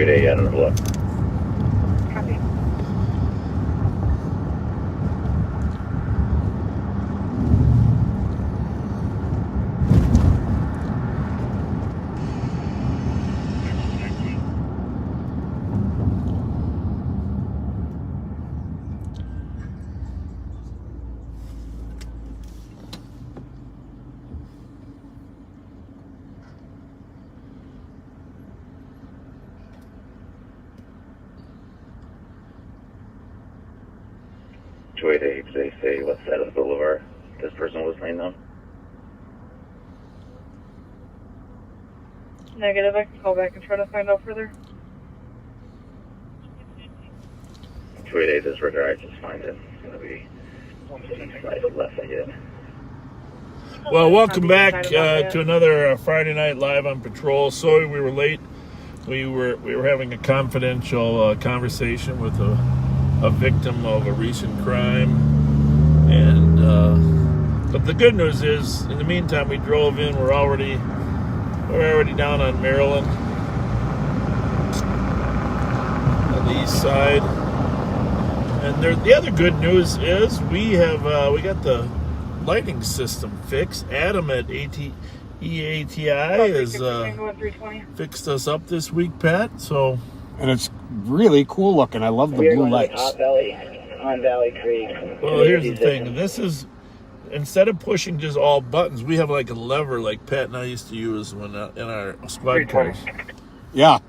288 out on the bluff. Copy. They say what side of the boulevard this person was laying on. Negative. I can call back and try to find out further. 288 disregard, just find it. It's going to be slightly left ahead. Well, welcome back to another Friday Night Live on Patrol. Sorry we were late. We were having a confidential conversation with a victim of a recent crime, and but the good news is, in the meantime, we drove in. We're already down on Maryland, on the east side. And the other good news is we got the lighting system fixed. Adam at EATI has fixed us up this week, Pat. So, and it's really cool looking. I love the blue lights. On Valley Creek. Well, here's the thing. This is, instead of pushing just all buttons, we have like a lever like Pat and I used to use when in our squad cars. Yeah,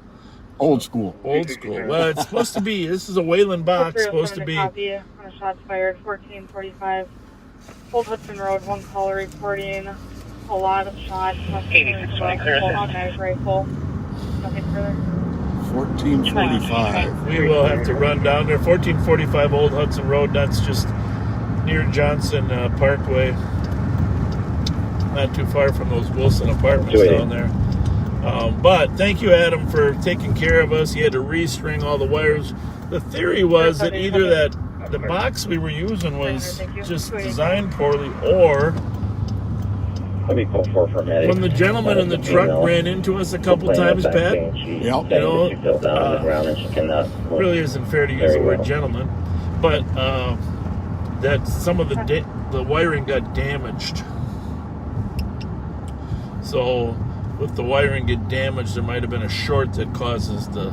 old school. Old school. Well, it's supposed to be. This is a Wayland box. Supposed to be. Copy on a shots fired. 1445. Old Hudson Road. One caller reporting a lot of shots. 8620 clear. Automatic rifle. Nothing further. 1445. We will have to run down there. 1445 Old Hudson Road. That's just near Johnson Parkway. Not too far from those Wilson apartments down there. But thank you, Adam, for taking care of us. He had to restring all the wires. The theory was that either that the box we were using was just designed poorly, or Let me call 4 for medic. when the gentleman in the truck ran into us a couple times, Pat, Yep. You know, she fell down on the ground and she cannot move. really isn't fair to use the word gentleman, but that some of the wiring got damaged. So with the wiring get damaged, there might have been a short that causes the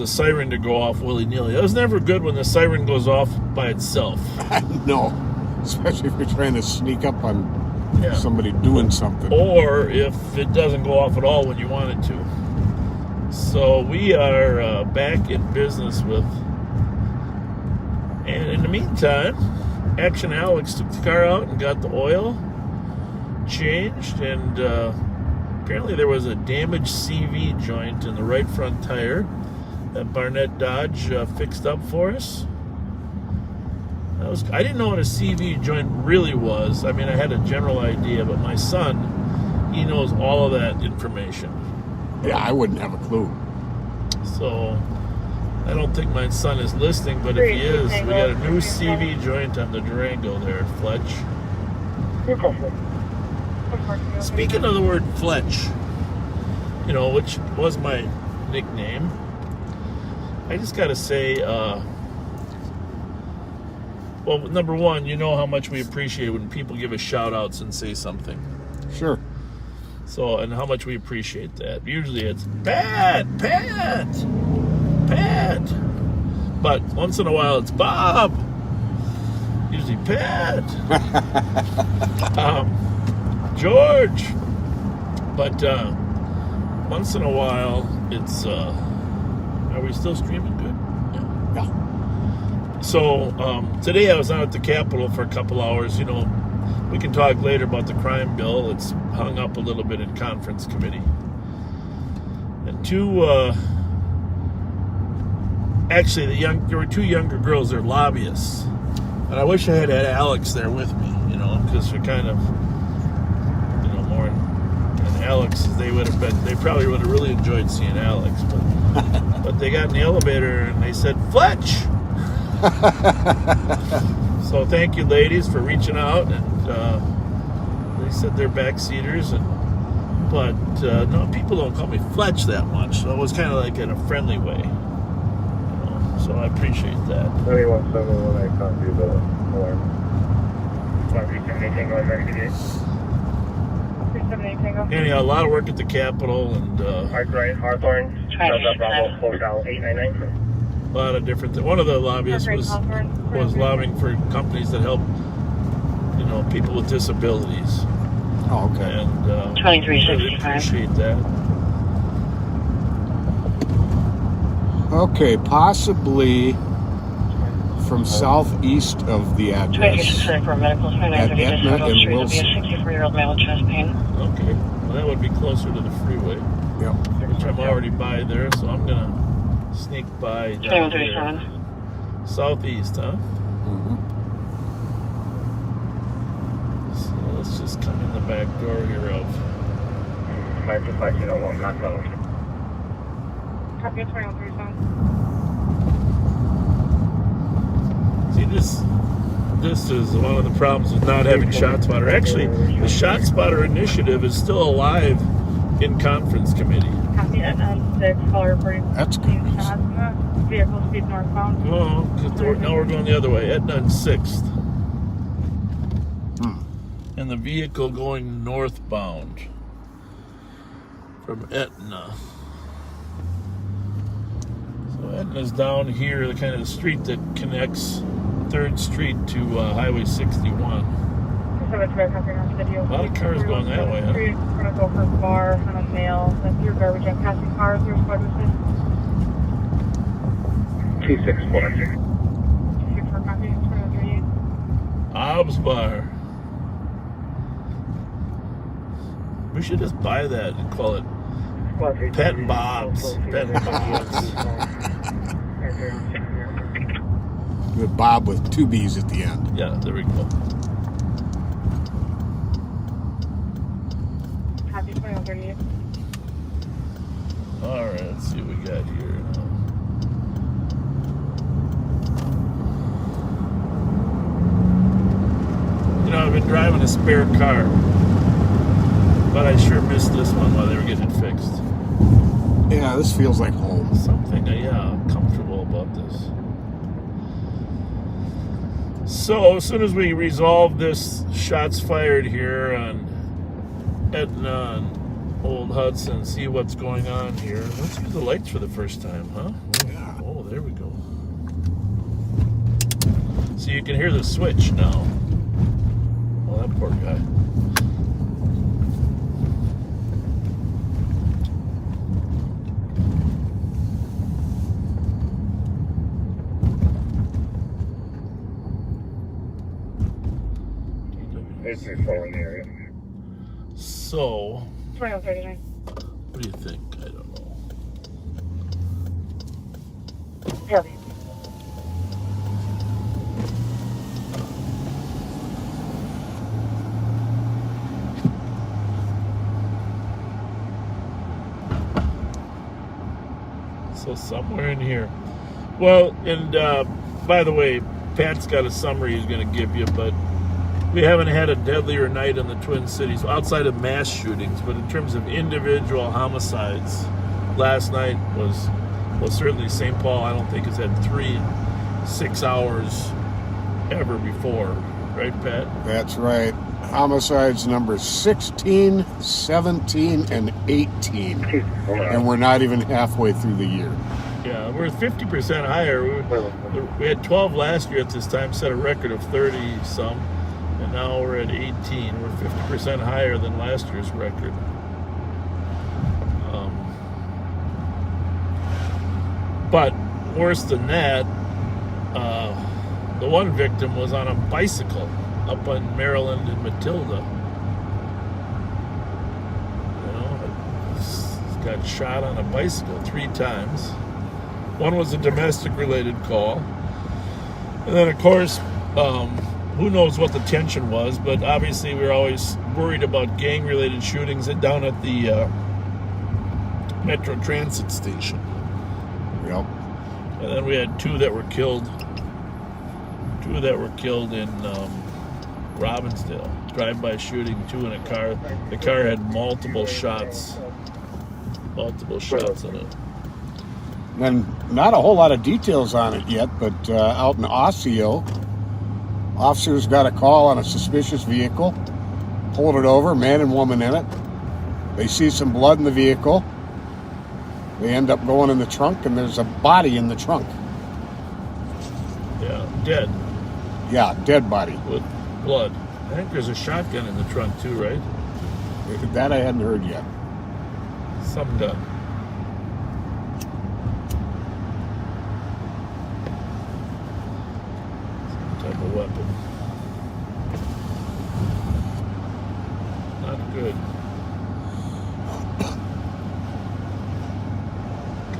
siren to go off willy-nilly. It was never good when the siren goes off by itself. No, especially if you're trying to sneak up on Yeah. somebody doing something. Or if it doesn't go off at all when you want it to. So we are back in business with, and in the meantime, Action Alex took the car out and got the oil changed, and apparently there was a damaged CV joint in the right front tire that Barnett Dodge fixed up for us. I didn't know what a CV joint really was. I mean, I had a general idea, but my son, he knows all of that information. Yeah, I wouldn't have a clue. So I don't think my son is listening, but if he is, we got a new CV joint on the Durango there, Fletch. Speaking of the word Fletch, which was my nickname, I just got to say, well, number one, you know how much we appreciate when people give us shout-outs and say something. Sure. So, and how much we appreciate that. Usually it's, Pat. But once in a while it's Bob. Usually Pat. George. But once in a while it's, are we still streaming good? Yeah. So today I was out at the Capitol for a couple hours. We can talk later about the crime bill. It's hung up a little bit in conference committee. And there were two younger girls. They're lobbyists. And I wish I had Alex there with me, because they're kind of, more. And Alex, they probably would have really enjoyed seeing Alex. But they got in the elevator and they said, Fletch! So thank you, ladies, for reaching out, and they said they're backseaters, and But no, people don't call me Fletch that much, so it was kind of like in a friendly way. So I appreciate that. 3171, I copy the alarm. 137 Tango, I'm ready to get. 378 Tango. Anyhow, a lot of work at the Capitol and Right, Hawthorne, Delta Bravo, Hotel 899. a lot of different things. One of the lobbyists was lobbying for companies that help, people with disabilities. Oh, okay. And 2365. really appreciate that. Okay, possibly from southeast of the address. 2365 for medical. 2930 At Etna and Street will be a Wilson. 64-year-old male with chest pain. Okay, well that would be closer to the freeway, Yep. which I'm already by there, so I'm gonna sneak by down here. 2137. Southeast, huh? Mm-hmm. So let's just come in the back door here of 52501, not close. Copy 2137. See, this is one of the problems with not having ShotSpotter. Actually, the ShotSpotter initiative is still alive in conference committee. Copy N6, caller reporting. That's good. Vehicle speed northbound. Oh, now we're going the other way. Etna and 6th. And the vehicle going northbound from Etna. So Etna's down here, the kind of the street that connects 3rd Street to Highway 61. A lot of cars going that way, huh? We're going to go for a bar on a mail. That's your garbage and passing cars. Your squad was 264. 264 copy 2138. Bob's Bar. We should just buy that and call it Pet Bob's. Pet Bob's. With Bob with 2 B's at the end. Yeah, there we go. Copy 2138. All right, let's see what we got here now. I've been driving a spare car, but I sure missed this one while they were getting it fixed. Yeah, this feels like home. Something, I'm comfortable about this. So, as soon as we resolve this shots fired here on Etna and Old Hudson, see what's going on here. Let's use the lights for the first time, huh? Yeah. Oh, there we go. So you can hear the switch now. Oh, that poor guy. It's too slow in the area. So, 2139. what do you think? I don't know. Heavy. So somewhere in here. Well, and by the way, Pat's got a summary he's going to give you, but we haven't had a deadlier night in the Twin Cities outside of mass shootings, but in terms of individual homicides, last night was certainly St. Paul. I don't think has had 3 6 hours ever before, right, Pat? That's right. Homicides numbers 16, 17, and 18. And we're not even halfway through the year. Yeah, we're 50% higher. We had 12 last year at this time, set a record of 30-some, and now we're at 18. We're 50% higher than last year's record. But worse than that, the one victim was on a bicycle up on Maryland and Matilda. He's got shot on a bicycle 3 times. One was a domestic-related call. And then, of course, who knows what the tension was, but obviously we were always worried about gang-related shootings down at the Metro Transit station. Yep. And then we had 2 that were killed. 2 that were killed in Robbinsdale. drive-by shooting too in a car. The car had multiple shots in it. And not a whole lot of details on it yet, but out in Osseo, officers got a call on a suspicious vehicle, pulled it over, man and woman in it. They see some blood in the vehicle. They end up going in the trunk, and there's a body in the trunk. Yeah, dead. Yeah, dead body. With blood. I think there's a shotgun in the trunk too, right? That I hadn't heard yet. Some gun. Some type of weapon. Not good.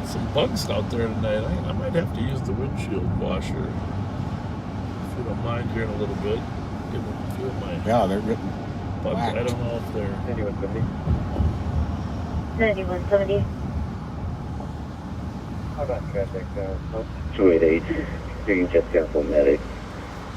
Some bugs out there tonight. I might have to use the windshield washer. If you don't mind here in a little bit. Give them a few of my Yeah, they're getting bugs. whacked. I don't know if they're... 9170. 288. You can just cancel medic.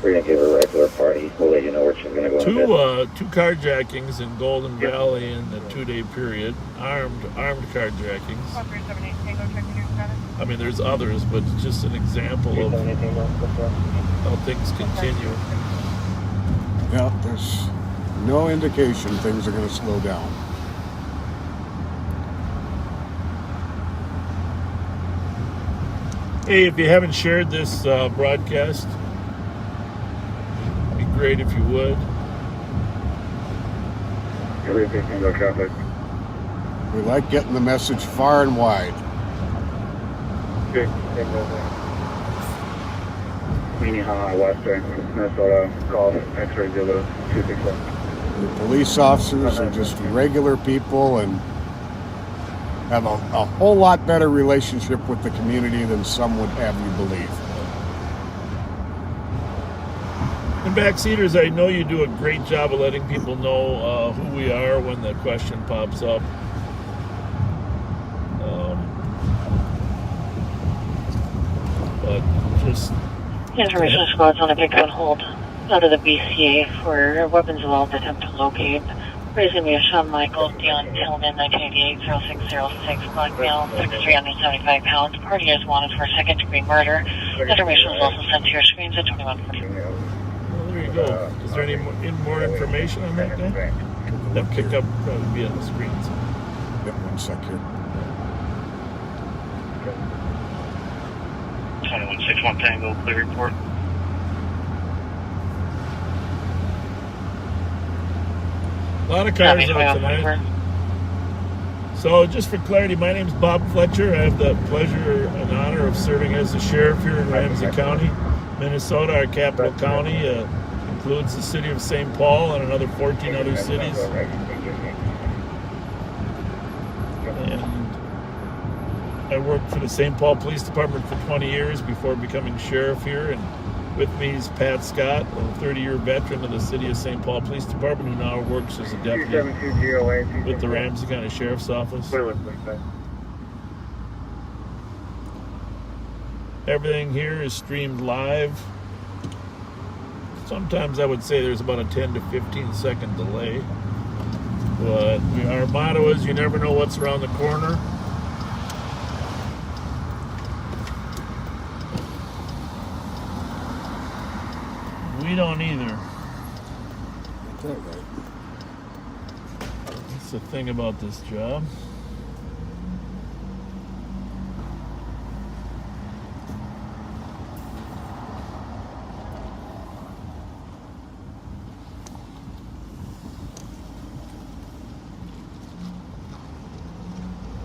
We're going to give her a regular party. We'll let you know where she's going to go in a bit. Two carjackings in Golden Valley in the 2-day period. Armed carjackings. 1378 Tango, checking your status. I mean, there's others, but it's just an example of how things continue. Yeah, there's no indication things are going to slow down. Hey, if you haven't shared this broadcast, it'd be great if you would. Everything Tango traffic. We like getting the message far and wide. Okay, Minnehaha, Western, Minnesota, Golf, X-ray Zulu, 267. The police officers are just regular people and have a whole lot better relationship with the community than some would have you believe. And backseaters, I know you do a great job of letting people know who we are when the question pops up. But just... Information squad's on a big one hold out of the BCA for weapons allowed attempt to locate. Raising me a Sean Michael, Dion Tillman, 1988-0606, black male, 6'3", pounds. Party is wanted for second-degree murder. Information was also sent to your screens at 2140. Well, there you go. Is there any more information on that guy? That pickup probably be on the screens. Yep, 1 sec here. 2161 Tango, clear report. A lot of cars out tonight. So just for clarity, my name's Bob Fletcher. I have the pleasure and honor of serving as the sheriff here in Ramsey County, Minnesota. Our capital county includes the city of St. Paul and another 14 other cities. And I worked for the St. Paul Police Department for 20 years before becoming sheriff here. And with me is Pat Scott, a 30-year veteran of the city of St. Paul Police Department, who now works as a deputy with the Ramsey County Sheriff's Office. Everything here is streamed live. Sometimes I would say there's about a 10 to 15 second delay. But our motto is you never know what's around the corner. We don't either. That's the thing about this job.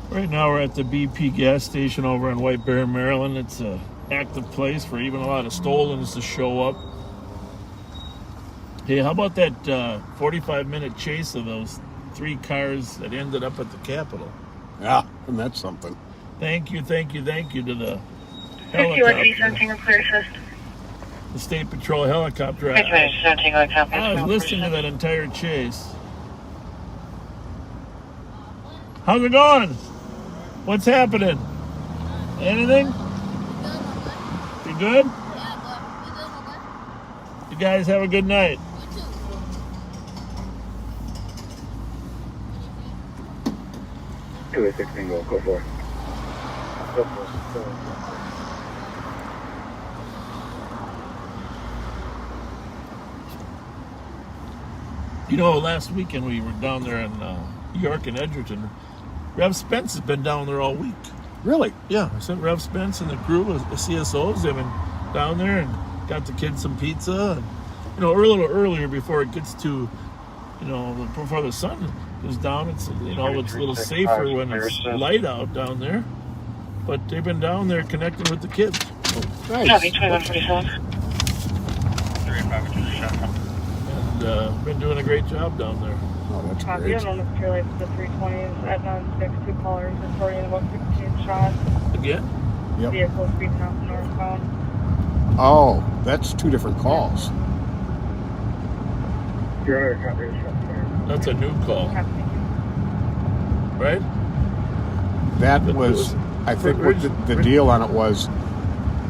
Right now we're at the BP gas station over in White Bear, Maryland. It's an active place for even a lot of stolens to show up. Hey, how about that 45-minute chase of those 3 cars that ended up at the Capitol? Yeah, and that's something. Thank you to the helicopter. The State Patrol helicopter. I was listening to that entire chase. How's it going? What's happening? Anything? You good? You guys have a good night. 216, go for it. Go for it. Go for it. You know, last weekend we were down there in York and Edgerton. Rev Spence has been down there all week. Really? Yeah, I sent Rev Spence and the crew of the CSOs. They've been down there and got the kids some pizza. And, you know, a little earlier before it gets to, you know, before the sun is down. It's, you know, it's a little safer when it's light out down there. But they've been down there connecting with the kids. Nice. Copy, 2147. And been doing a great job down there. Oh, that's Copy, great. and on the Clear Lake to the 320s at 96, 2 callers reporting about 16 shots. Again? Yep. Vehicle speeding out northbound. Oh, that's two different calls. Your other copy is from there. That's a new call, Copy. right? That But it was, I think, what the deal on it was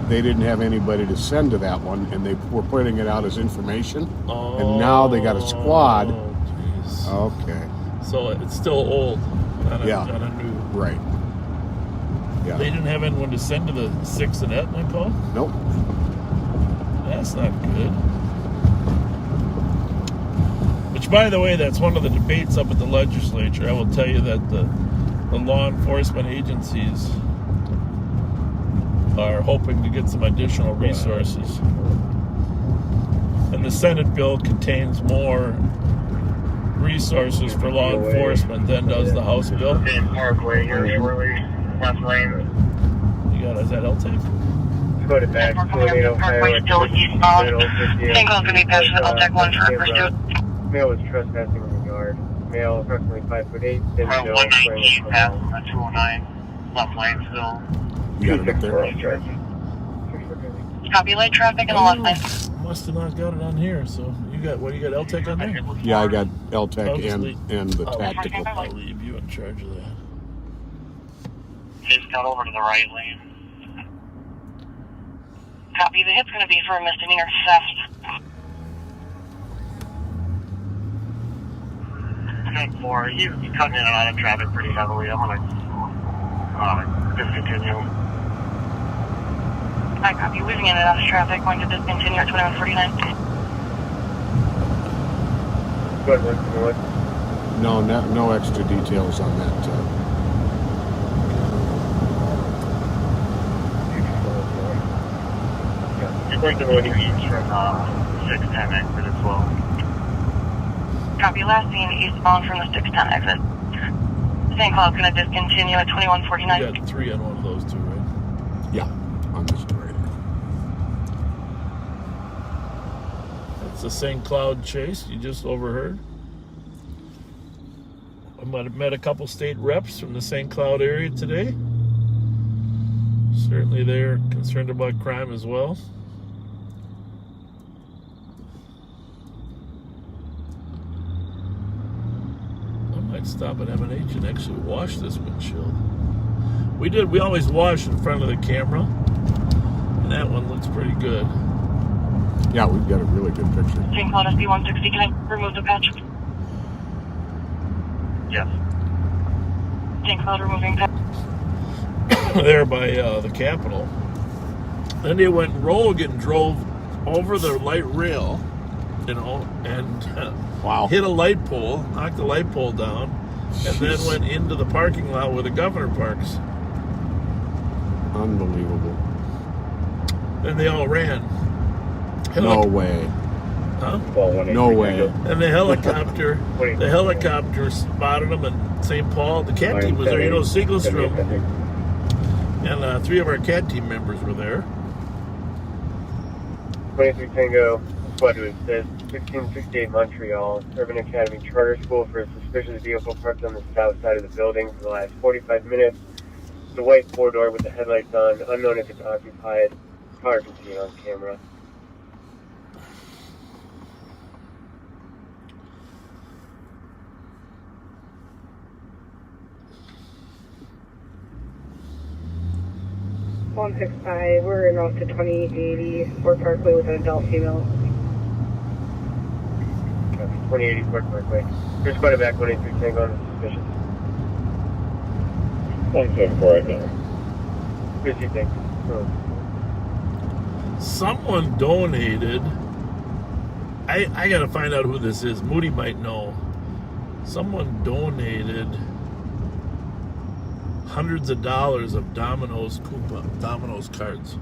they didn't have anybody to send to that one, and they were putting it out as information. Oh, And now they got a squad. Oh, jeez. Okay. So it's still old, not a, Yeah. not a new. Right. Yeah. They didn't have anyone to send to the 6 and Etna call? Nope. That's not good. Which, by the way, that's one of the debates up at the legislature. I will tell you that the law enforcement agencies are hoping to get some additional resources. And the Senate bill contains more resources for law enforcement than does the House bill. In Parkway here shortly. Left lane. You got, is that LTAC? Go to back. Parkway still eastbound. Same call's gonna be passed to LTAC 1 for pursuit. Male was trespassing in the yard. Male approximately 5'8", thin Route build, 119 past 209. Left lane still. You got it up there. Copy light traffic in the left lane. Must have not got it on here. So you got what? You got LTAC on there? Yeah, I got LTEC Obviously. and the tactical. I'll leave you in charge of that. Just got over to the right lane. Copy, the hit's gonna be for a misdemeanor theft. 10-4, he's cutting in and out of traffic pretty heavily. I'm gonna discontinue. I copy, weaving in and out of traffic, going to discontinue at 2149. Go ahead, north. No extra details on that. It's like the road east from 610 exit as well. Copy, last seen eastbound from the 610 exit. St. Cloud's going to discontinue at 2149. You got 3 on one of those two, right? Yeah, on this right. That's the St. Cloud chase you just overheard. I might have met a couple state reps from the St. Cloud area today. Certainly they're concerned about crime as well. I might stop at M&H and actually wash this windshield. We always wash in front of the camera, and that one looks pretty good. Yeah, we've got a really good picture. St. Cloud SB 160, can I remove the patch? Yes. St. Cloud removing patch. There by the Capitol. Then they went rogue and drove over the light rail, you know, and Wow. hit a light pole, knocked the light pole down, and then Jeez. went into the parking lot where the governor parks. Unbelievable. And they all ran. No way. Huh? No way. And the helicopter spotted them in St. Paul. The cat team was there, you know, Siegelstrom. And 3 of our cat team members were there. 23 Tango, Squad says 1668 Montreal, Urban Academy Charter School for a suspicious vehicle parked on the south side of the building for the last 45 minutes. The white 4-door with the headlights on, unknown if it's occupied. Car can see it on camera. We're en route to 2080 Fort Parkway with an adult female. 2080 Fort Parkway. Here's quite a back 23 Tango on the suspicious. 174 right now. What do you think? Someone donated. I gotta find out who this is. Moody might know. Someone donated hundreds of dollars of Domino's cards.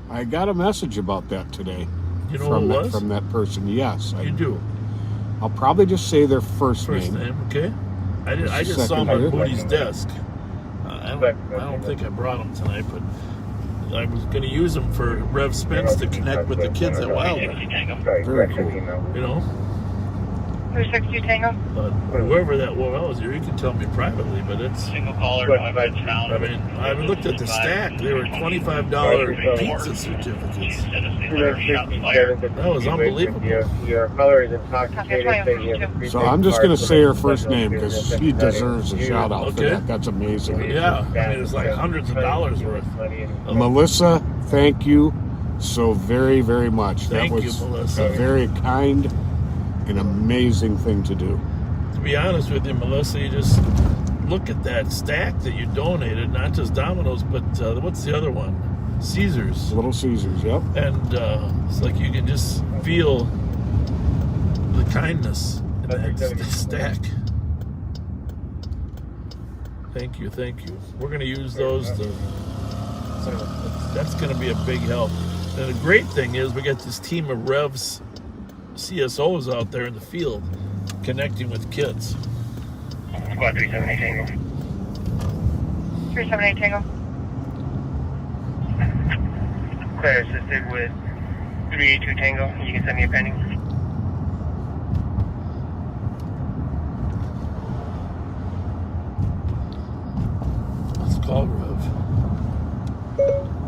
I got a message about that today. You know who it was? From that person, yes. You do. I'll probably just say their first First name. name, okay. I just saw them on Moody's desk. I don't think I brought them tonight, but I was going to use them for Rev Spence to connect with the kids at Wilder. Very cool. You know? 362 Tango. Whoever that was, you can tell me privately, but it's... Single caller, I mean, I looked at the stack. They were $25 pizza certificates. That was unbelievable. Your caller is intoxicated. So I'm just going to say her first name because she deserves a shout out for Okay. that. That's amazing. Yeah, I mean, it's like hundreds of dollars worth. Melissa, thank you so very, very much. Thank that you, was Melissa. a very kind and amazing thing to do. To be honest with you, Melissa, you just look at that stack that you donated, not just Domino's, but what's the other one? Caesars. Little Caesars, yep. And it's like you can just feel the kindness in that stack. Thank you. We're going to use those that's going to be a big help. And the great thing is we got this team of Revs, CSOs out there in the field connecting with kids. Squad 378 Tango. 378 Tango. Claire assisted with 382 Tango. You can send me a pending. Let's call Rev.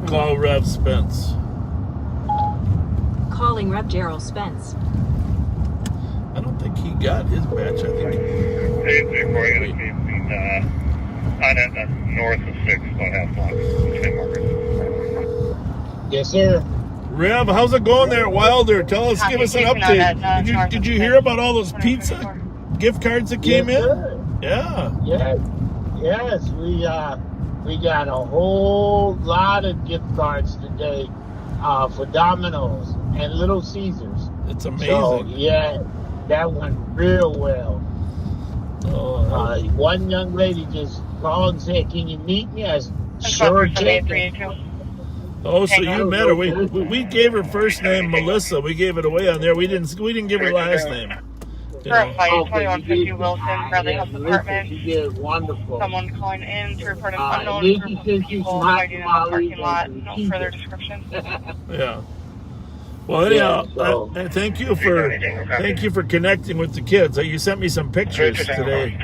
Call Rev Spence. Calling Rev Gerald Spence. I don't think he got his batch. I think. Hey, 3-4, you gotta keep on at north of 6, about half block. Between markers. Yes, sir. Rev, how's it going there at Wilder? Tell us, give us an update. Did you hear about all those pizza gift cards that came in? Sir. Yeah. Yes. We got a whole lot of gift cards today for Domino's and Little Caesars. It's amazing. So, yeah, that went real well. Oh, One young lady just called and said, "Can you meet me?" I sure can. 382. oh, so you met her. We gave her first name Melissa. We gave it away on there. We didn't give her last name. You know. Verify 2150 Wilson, Bradley Health Department. She did wonderful. Someone calling in to report an unknown Nikki group of said she's people hot fighting in the tamales parking lot. and No cheese. further description. Yeah. Well, anyhow, Yeah, so- and thank you for connecting with the kids. You sent me some pictures today.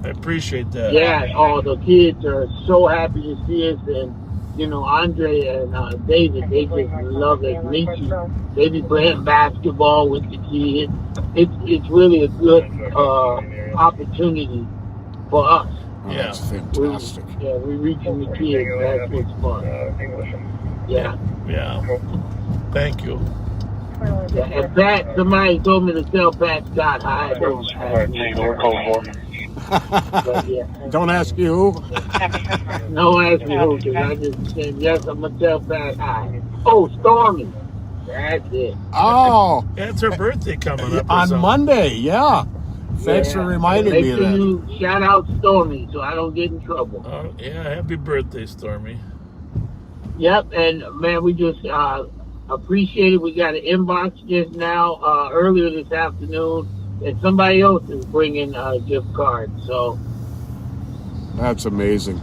I appreciate that. Yeah, the kids are so happy to see us, and Andre and David, they just love it. Nietzsche, they be playing basketball with the kids. It's really a good opportunity for us. Oh, Yeah. that's fantastic. We're reaching the kids. That's what's fun. Yeah. Yeah. Thank you. Yeah. And Pat, somebody told me to tell Pat Scott hi. But yeah. Don't ask you who. No, ask me who, because I just said, yes, I'm going to tell Pat hi. Oh, Stormy. That's it. Oh, Yeah, it's her birthday coming up. or on something. Monday, yeah. Thanks for reminding me of Make that. sure you shout out Stormy so I don't get in trouble. Yeah, happy birthday, Stormy. Yep, and man, we just appreciate it. We got an inbox just now, earlier this afternoon, and somebody else is bringing a gift card. So That's amazing.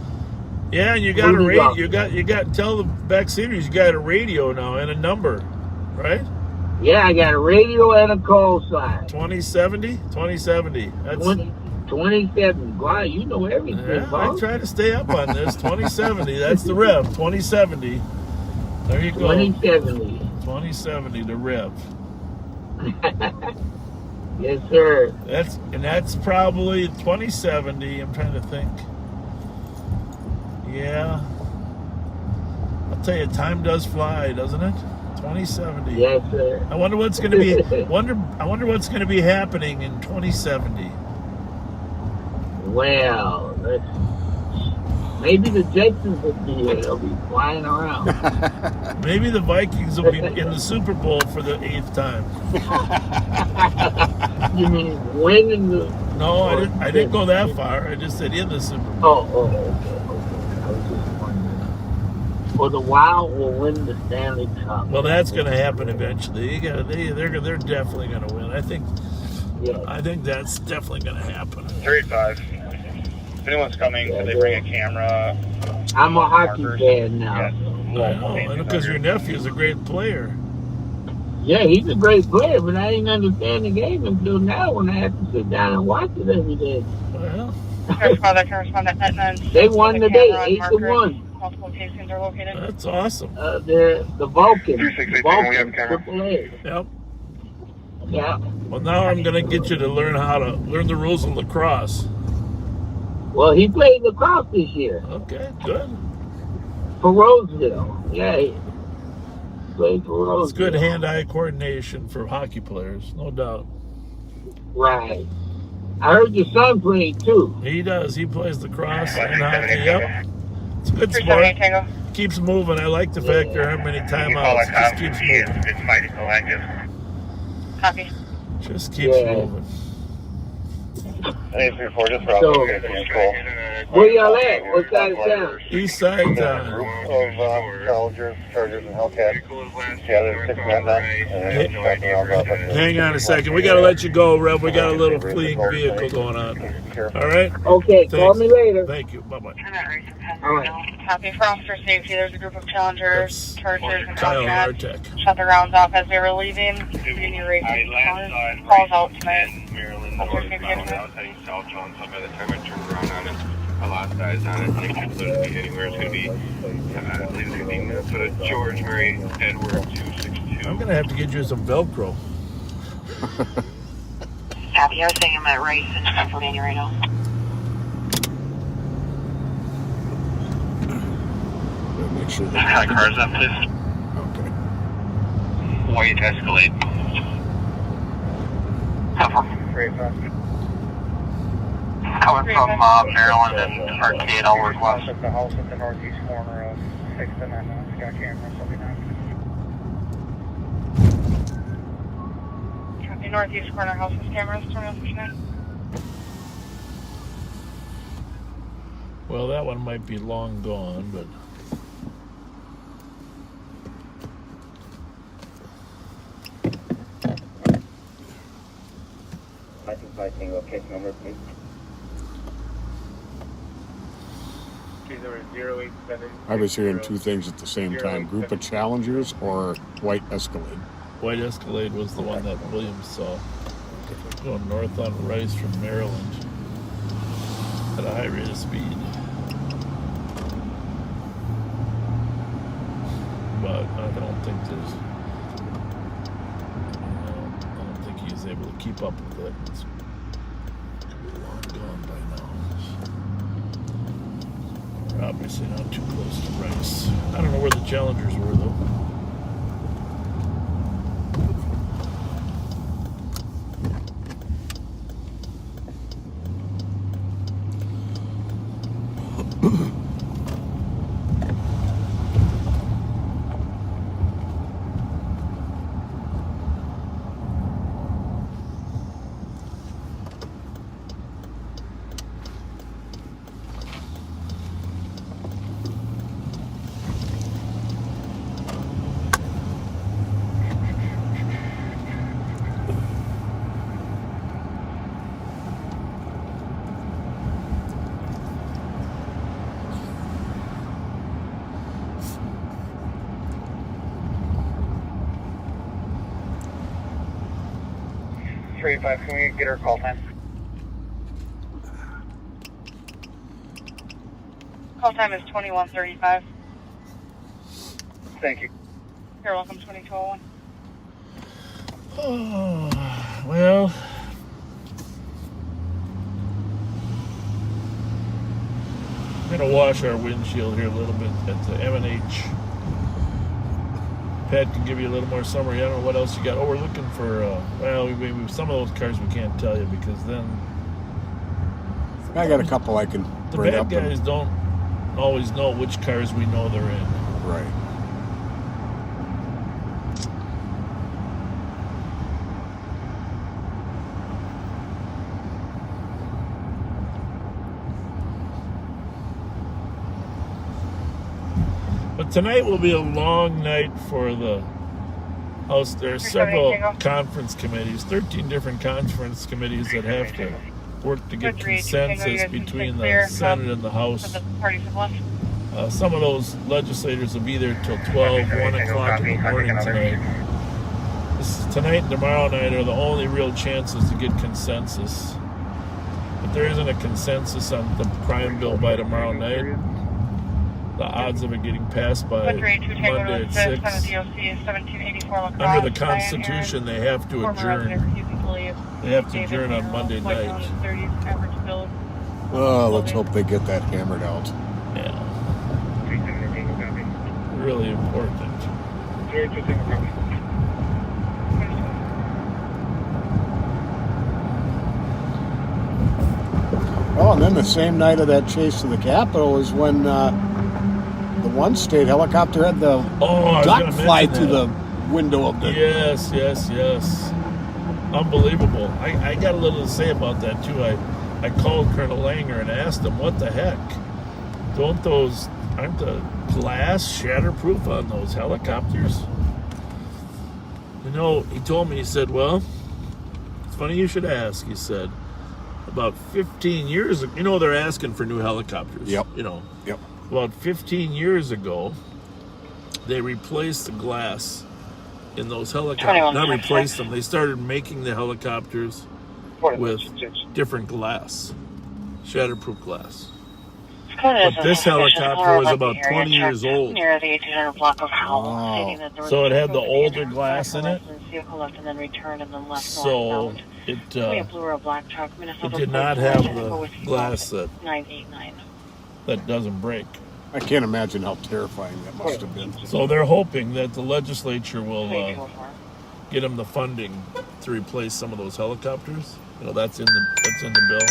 Yeah, and you got a Who do radio. you You got tell the backseaters you got a radio now and a number, right? yeah, I got a radio and a call sign. 2070. That's 2070. Wow, you know everything, yeah. I boss. try to stay up on this. 2070. That's the Rev. 2070. There you go. 2070. 2070. The Rev. Yes, sir. That's probably 2070. I'm trying to think. Yeah. I'll tell you, time does fly, doesn't it? 2070. Yes, sir. I wonder what's going to be. I wonder what's going to be happening in 2070. Well, maybe the Texans will be here. They'll be flying around. Maybe the Vikings will be in the Super Bowl for the 8th time. You mean winning the? No, I didn't go that far. I just said in the Super Bowl. Okay. I was just wondering. Or the Wild will win the Stanley Cup. Well, that's going to happen eventually. They're definitely going to win. I think that's definitely going to happen. 385. If anyone's coming, could they bring a camera? I'm a hockey fan now. I know, because your nephew's a great player. Yeah, he's a great player, but I didn't understand the game until now when I have to sit down and watch it every day. Well, They won today, 8-1. Multiple locations are located. that's awesome. They're the Vulcan. 368, we have a camera. AAA. Yep. Yeah. Well, now I'm going to get you to learn the rules of lacrosse. Well, he played lacrosse this year Okay, good. for Roseville. Yeah, he played for Roseville. It's good hand-eye coordination for hockey players, no doubt. Right. I heard your son played too. He does. He plays lacrosse and hockey. Yep. It's a good 378 sport. Tango. Keeps moving. I like the fact there aren't many We call timeouts. it It how just keeps he is. moving. It's mighty collective. Copy. Just keeps moving. 834, just for So, control. where y'all at? What side of town? East side Group town. of Chargers, and Hellcats. Yeah, they're 6 men now. Hang on a second. We got to let you go, Rev. We got a little fleeing vehicle going on. All right? Okay, call me later. Thank you. Bye-bye. All right. Copy for officer safety. There's a group of challengers, Chargers, and Kyle Hellcats. Hartek. Shut the rounds off as they were leaving. Union racing calls out tonight. Officer safety I was heading south, John, so by the time I turned around on it, I lost eyes on it, and it could literally be anywhere. It's going to be, I believe it's going to be Minnesota, George, Murray, Edward, 262. I'm going to have to get you some Velcro. Copy, I was saying I'm at Rice in Pennsylvania right now. Make sure What kind of car is that, please? Okay. White Escalade. Coming from Maryland and Arcade, I'll work west. At the house at the northeast corner of 6th and 9th. Got cameras, so be nice. Copy northeast corner house with cameras. Turn on the Well, that one might be long gone, but... Fighting location number, please. I was hearing two things at the same time. Group of Challengers or White Escalade? White Escalade was the one that Williams saw. Going north on Rice from Maryland at a high rate of speed. But I don't think he's able to keep up with it. It's long gone by now. We're obviously not too close to Rice. I don't know where the Challengers were though. Can we get our call time? Call time is 21:35. Thank you. You're welcome, 2201. Oh, well, I'm going to wash our windshield here a little bit at the M&H. Pat can give you a little more summary. I don't know what else you got. Oh, we're looking for, well, some of those cars we can't tell you because then I got a couple I can The bring bad up. guys don't always know which cars we know they're in. Right. But tonight will be a long night for the House. There are several conference committees, 13 different conference committees that have to work to get consensus between the Senate and the House. Some of those legislators will be there till 12, 1 o'clock in the morning tonight. Tonight and tomorrow night are the only real chances to get consensus. If there isn't a consensus on the crime bill by tomorrow night, the odds of it getting passed by Monday at 6. Under the Constitution, they have to adjourn. They have to adjourn on Monday night. Oh, let's hope they get that hammered out. Yeah. Really important. Oh, and then the same night of that chase to the Capitol is when the one state helicopter had the duck fly through the window of the... Yes. Unbelievable. I got a little to say about that, too. I called Colonel Langer and asked him, what the heck? Aren't the glass shatterproof on those helicopters? You know, he told me, he said, well, it's funny you should ask, he said. About 15 years ago, you know, they're asking for new helicopters. Yep. You know. Yep. About 15 years ago, they replaced the glass in those helicopters. Not replaced them. They started making the helicopters with different glass, shatterproof glass. But this helicopter was about 20 years old. So it had the older glass in it. So it did not have the glass that doesn't break. I can't imagine how terrifying that must have been. So they're hoping that the legislature will get them the funding to replace some of those helicopters. You know, that's in the bill.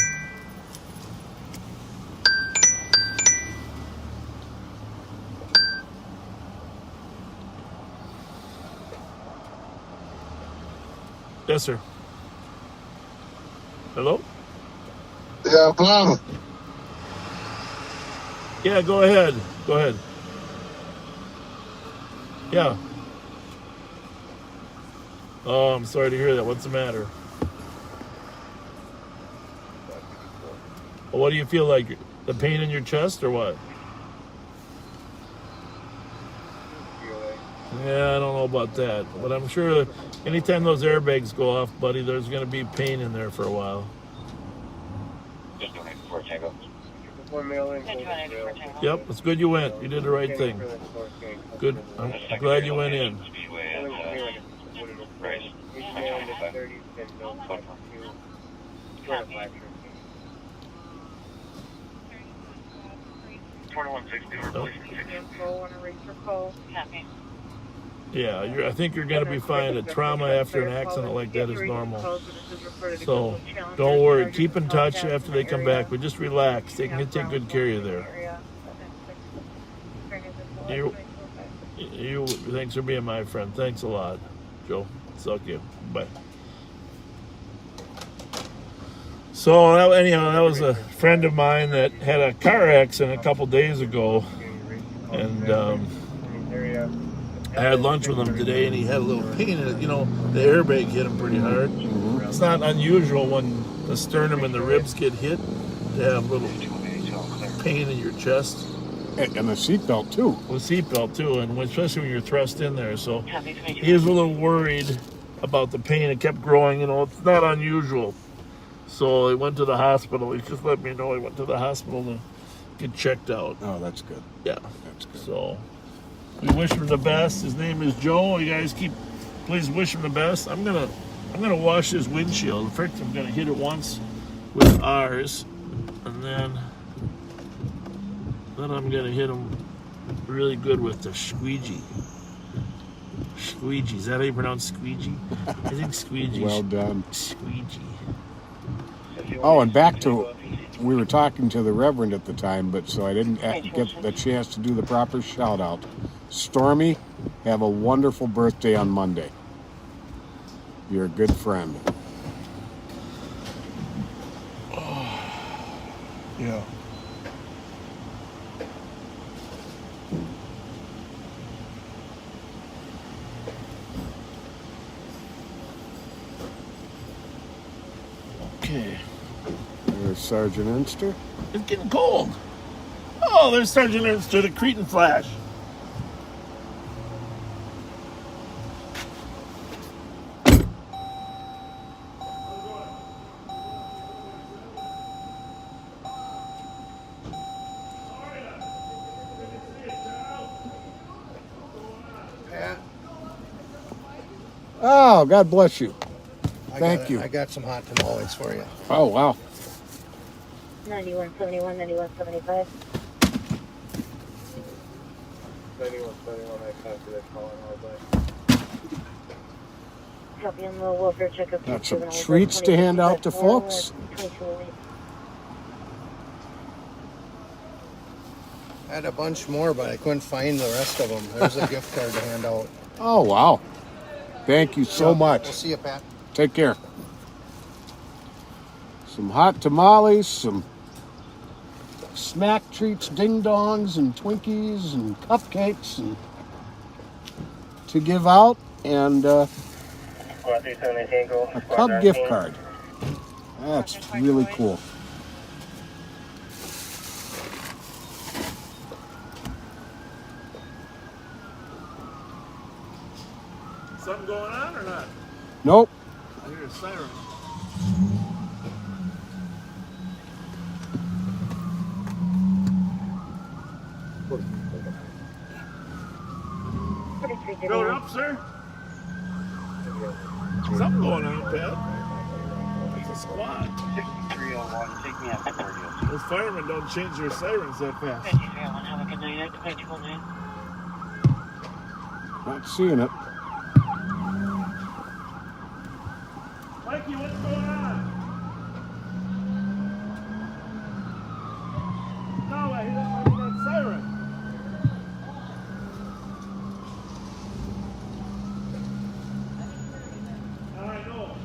Yes, sir. Hello? Yeah, Bob. Yeah, go ahead. Yeah. Oh, I'm sorry to hear that. What's the matter? Well, what do you feel like? The pain in your chest or what? Yeah, I don't know about that. But I'm sure anytime those airbags go off, buddy, there's going to be pain in there for a while. Yep, it's good you went. You did the right thing. Good. I'm glad you went in. Yeah, I think you're going to be fine. A trauma after an accident like that is normal. So don't worry. Keep in touch after they come back. But just relax. They can take good care of you there. You. Thanks for being my friend. Thanks a lot, Joe. Suck you. Bye. So anyhow, that was a friend of mine that had a car accident a couple days ago, and I had lunch with him today, and he had a little pain in it. You know, the airbag hit him pretty hard. It's not unusual when the sternum and the ribs get hit to have a little pain in your chest. And the seatbelt, too. The seatbelt, too, and especially when you're thrust in there. So he was a little worried about the pain. It kept growing. You know, it's not unusual. So he went to the hospital. He just let me know he went to the hospital to get checked out. Oh, that's good. Yeah. That's good. So we wish him the best. His name is Joe. You guys please wish him the best. I'm gonna wash his windshield. First, I'm gonna hit it once with ours, and then I'm gonna hit him really good with the squeegee. Squeegee. Is that how you pronounce squeegee? I think squeegee. Well done. Squeegee. Oh, and back to we were talking to the Reverend at the time, but so I didn't get the chance to do the proper shout out. Stormy, have a wonderful birthday on Monday. You're a good friend. Yeah. Okay. There's Sergeant Inster. It's getting cold. Oh, there's Sergeant Inster, the Cretan Flash. Oh, God bless you. Thank you. I got some hot tamales for you. Oh, wow. 9171, 9175. 9171, I copy that call on our way. Copy on the welfare checkup. Got some treats to hand out to folks. I had a bunch more, but I couldn't find the rest of them. There's a gift card to hand out. Oh, wow. Thank you so much. We'll see you, Pat. Take care. Some hot tamales, some snack treats, ding-dongs and Twinkies and cupcakes and to give out, and a Cub gift card. That's really cool. Something going on or not? Nope. I hear a siren. Build it up, sir. Something going on, Pat. It's a squad. 6301, take me out to Those firemen don't change their sirens that fast. 5301, have a good night. 5219. Not seeing it. Mikey, what's going on? No, I hear that siren. I know.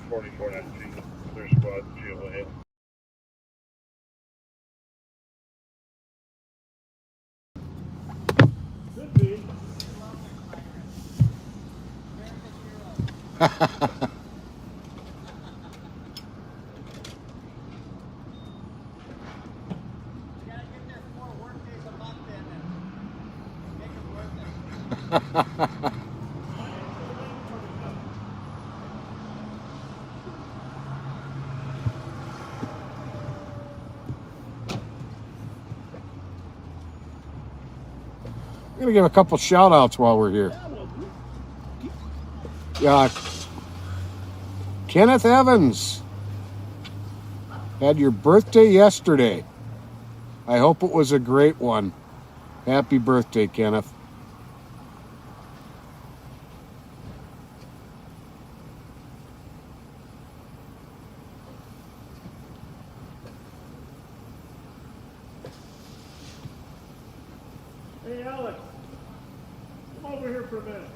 4419, clear squad, jail ahead. Could be. I'm going to give a couple shout outs while we're here. Yeah, Kenneth Evans had your birthday yesterday. I hope it was a great one. Happy birthday, Kenneth. Hey, Alex. Come over here for a minute.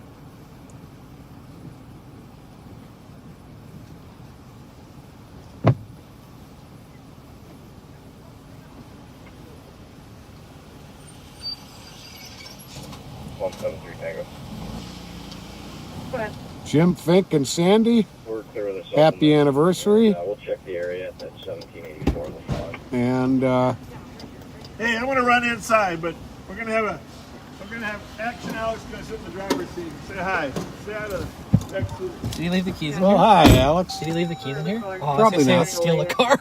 Jim, Fink, and Sandy, We're clear of this. happy anniversary. We'll check the area at 1784 in the fog. And Hey, I'm gonna run inside, but we're gonna have Action Alex gonna sit in the driver's seat. Say hi. Say hi to next to. Did he leave the keys in well, here? hi, Alex. Did he leave the keys in here? Oh, Probably not. Steal the car.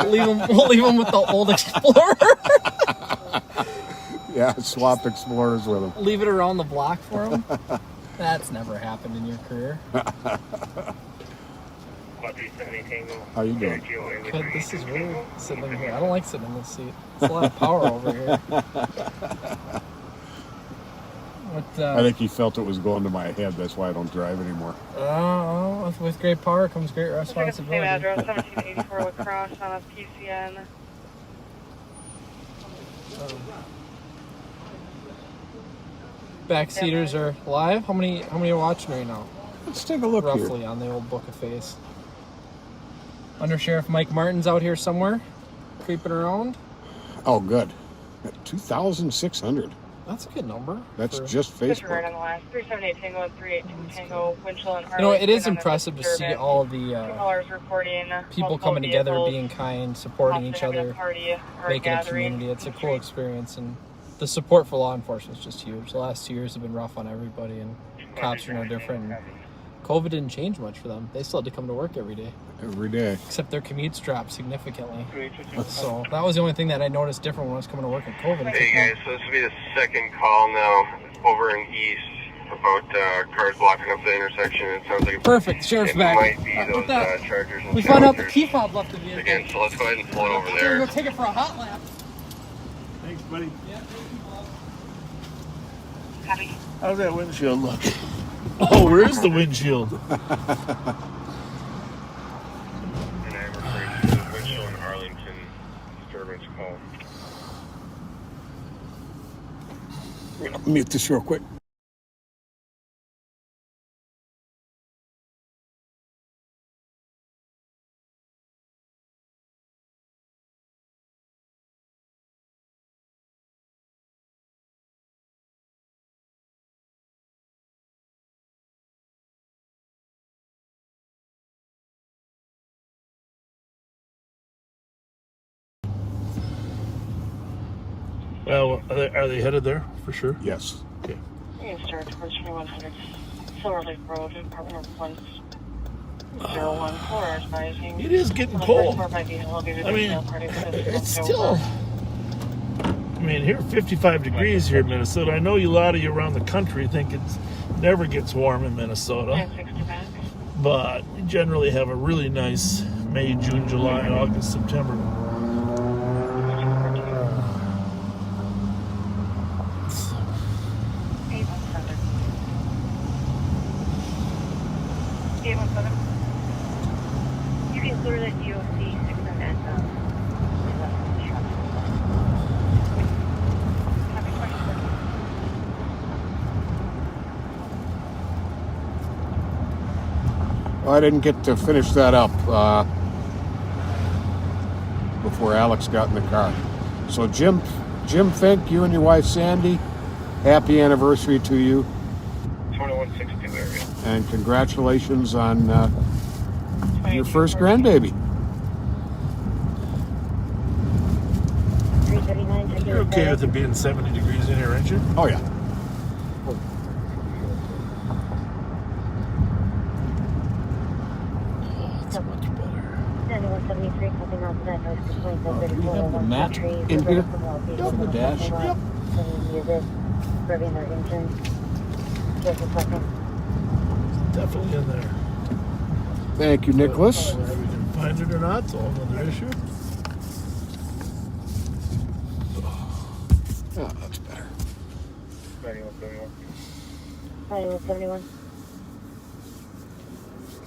we'll leave him with the old Explorer. Yeah, swap Explorers with him. Leave it around the block for him. That's never happened in your career. How you doing? Good, this is weird sitting in here. I don't like sitting in this seat. It's a lot of power over here. I think he felt it was going to my head. That's why I don't drive anymore. With great power comes great Same responsibility. address, 1784 Lacrosse on a PCN. Backseaters are live. How many are watching right now? Let's take a look roughly here. On the old book of face. Under Sheriff Mike Martin's out here somewhere, creeping around. Oh, good. 2,600. That's a good number. That's just Facebook. Right on the last 378 Tango and 382 Tango, Winchell and Harley. You know, it is impressive to see all the reporting, people coming together, being kind, supporting each other, party, making a community. It's a cool experience, and the support for law enforcement is just huge. The last 2 years have been rough on everybody, and cops are no different. And COVID didn't change much for them. They still had to come to work every day. Every day. Except their commutes dropped significantly. So that was the only thing that I noticed different when I was coming to work at COVID. Hey guys, so this will be the second call now over in East about cars blocking up the intersection. It sounds like perfect. Sheriff's back. It might be those Chargers and we found out the key fob left the vehicle. Again, so let's go ahead and pull it over We're there. gonna go take it for a hot lap. Thanks, buddy. Yeah. How's that windshield look? Oh, where is the windshield? And I'm referring to the Winchell and Arlington disturbance call. Mute this real quick. Well, are they headed there for sure? Yes. Okay. You can start towards 2100 Silver Lake Road, Department of 101. 4 hours advising. It is getting cold. I mean, it's still. I mean, here 55 degrees here in Minnesota. I know a lot of you around the country think it never gets warm in Minnesota, but we generally have a really nice May, June, July, August, September. You can clear the DOC 6 and Well, I didn't get to finish that up before Alex got in the car. So Jim Fink, you and your wife Sandy, happy anniversary to you. 2162 area. And congratulations on your first grandbaby. You're okay with it being 70 degrees in here, aren't you? Oh, yeah. That's much better. 9173, coming off that noise complaint of Do you have the mat in here? On the dash? Yep. Music, revving their engine. Just a second. Definitely in there. Thank you, Nicholas. Whether we can find it or not, it's all another issue. Oh, that's better. 9171. 9171.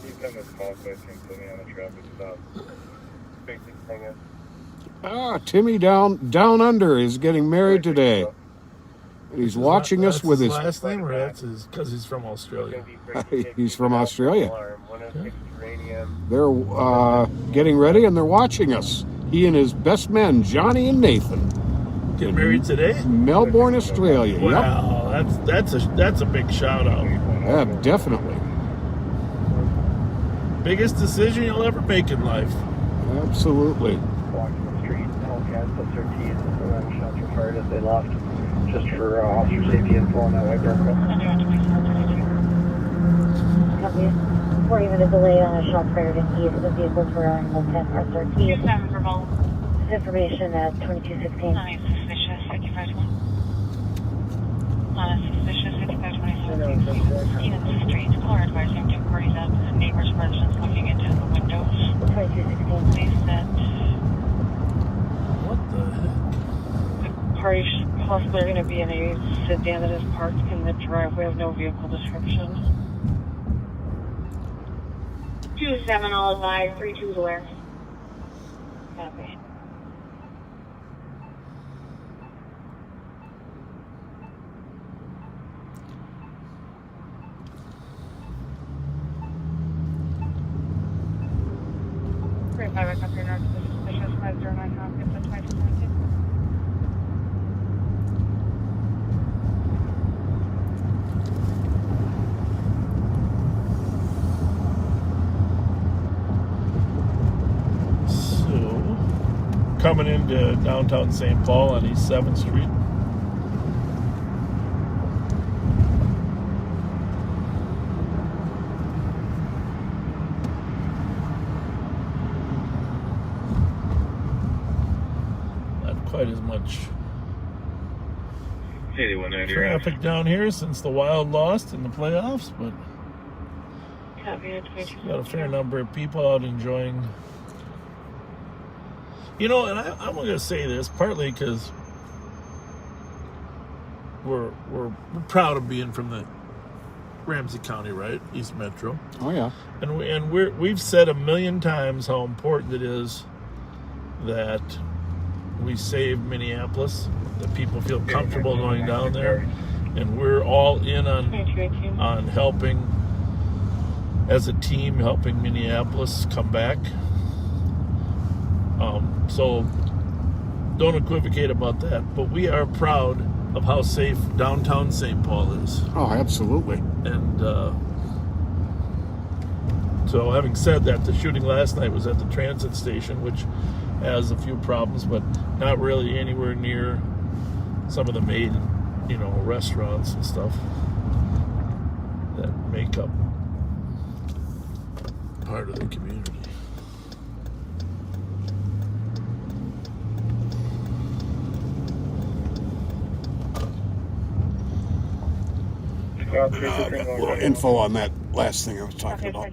He's done this call, so I think put me on a traffic stop. Basic thing is. Timmy down under is getting married today. And he's watching us with his last name, or that's because he's from Australia. He's from Australia. Okay. They're getting ready and they're watching us. He and his best men, Johnny and Nathan. Get married today? Melbourne, Australia. Wow, Yep. that's a big shout out. Yeah, definitely. Biggest decision you'll ever make in life. Absolutely. Walking the street, Hellcats plus 13, and shots were fired as they left, just for officer safety info on that white aircraft. Copy. Before even a delay on a shot fired in east, the vehicles were on 10 or 13. Information at 2216. Suspicious, 5521. Suspicious, 5526. In the street, caller advising two parties at neighbor's residence looking into the windows. 2216. Please that. What the heck? The Plus, they're going to be in a sedan that is parked in the driveway of no vehicle description. 27 all advised, 32's aware. Copy. Great, 5 up here north of the suspicious 509 Hopkins at 22. Coming into downtown St. Paul on East 7th Street. Not quite as much traffic down here since the Wild lost in the playoffs, but got a fair number of people out enjoying. You know, and I'm going to say this partly because we're proud of being from the Ramsey County, right? East Metro. Oh yeah. And we've said a million times how important it is that we save Minneapolis, that people feel comfortable going down there, and we're all in on helping as a team, helping Minneapolis come back. So don't equivocate about that, but we are proud of how safe downtown St. Paul is. Oh, absolutely. And so having said that, the shooting last night was at the transit station, which has a few problems, but not really anywhere near some of the main, restaurants and stuff that make up part of the community. A little info on that last thing I was talking about.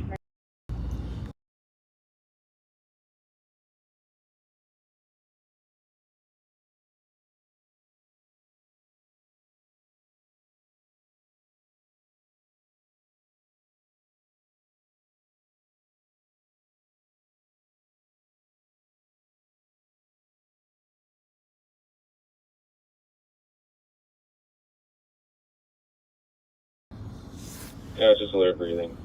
Yeah, it's just alert breathing.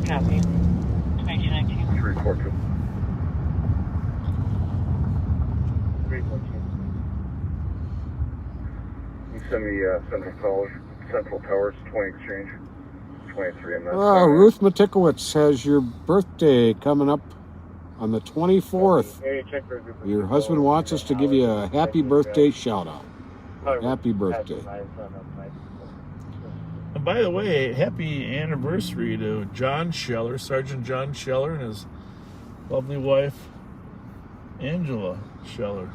Copy. 2219. 342. 314. You send me Central Towers 20 Exchange 23. I'm not Ruth Matikowicz has your birthday coming up on the 24th. Your husband wants us to give you a happy birthday shout out. Happy birthday. And by the way, happy anniversary to John Scheller, Sergeant John Scheller, and his lovely wife, Angela Scheller.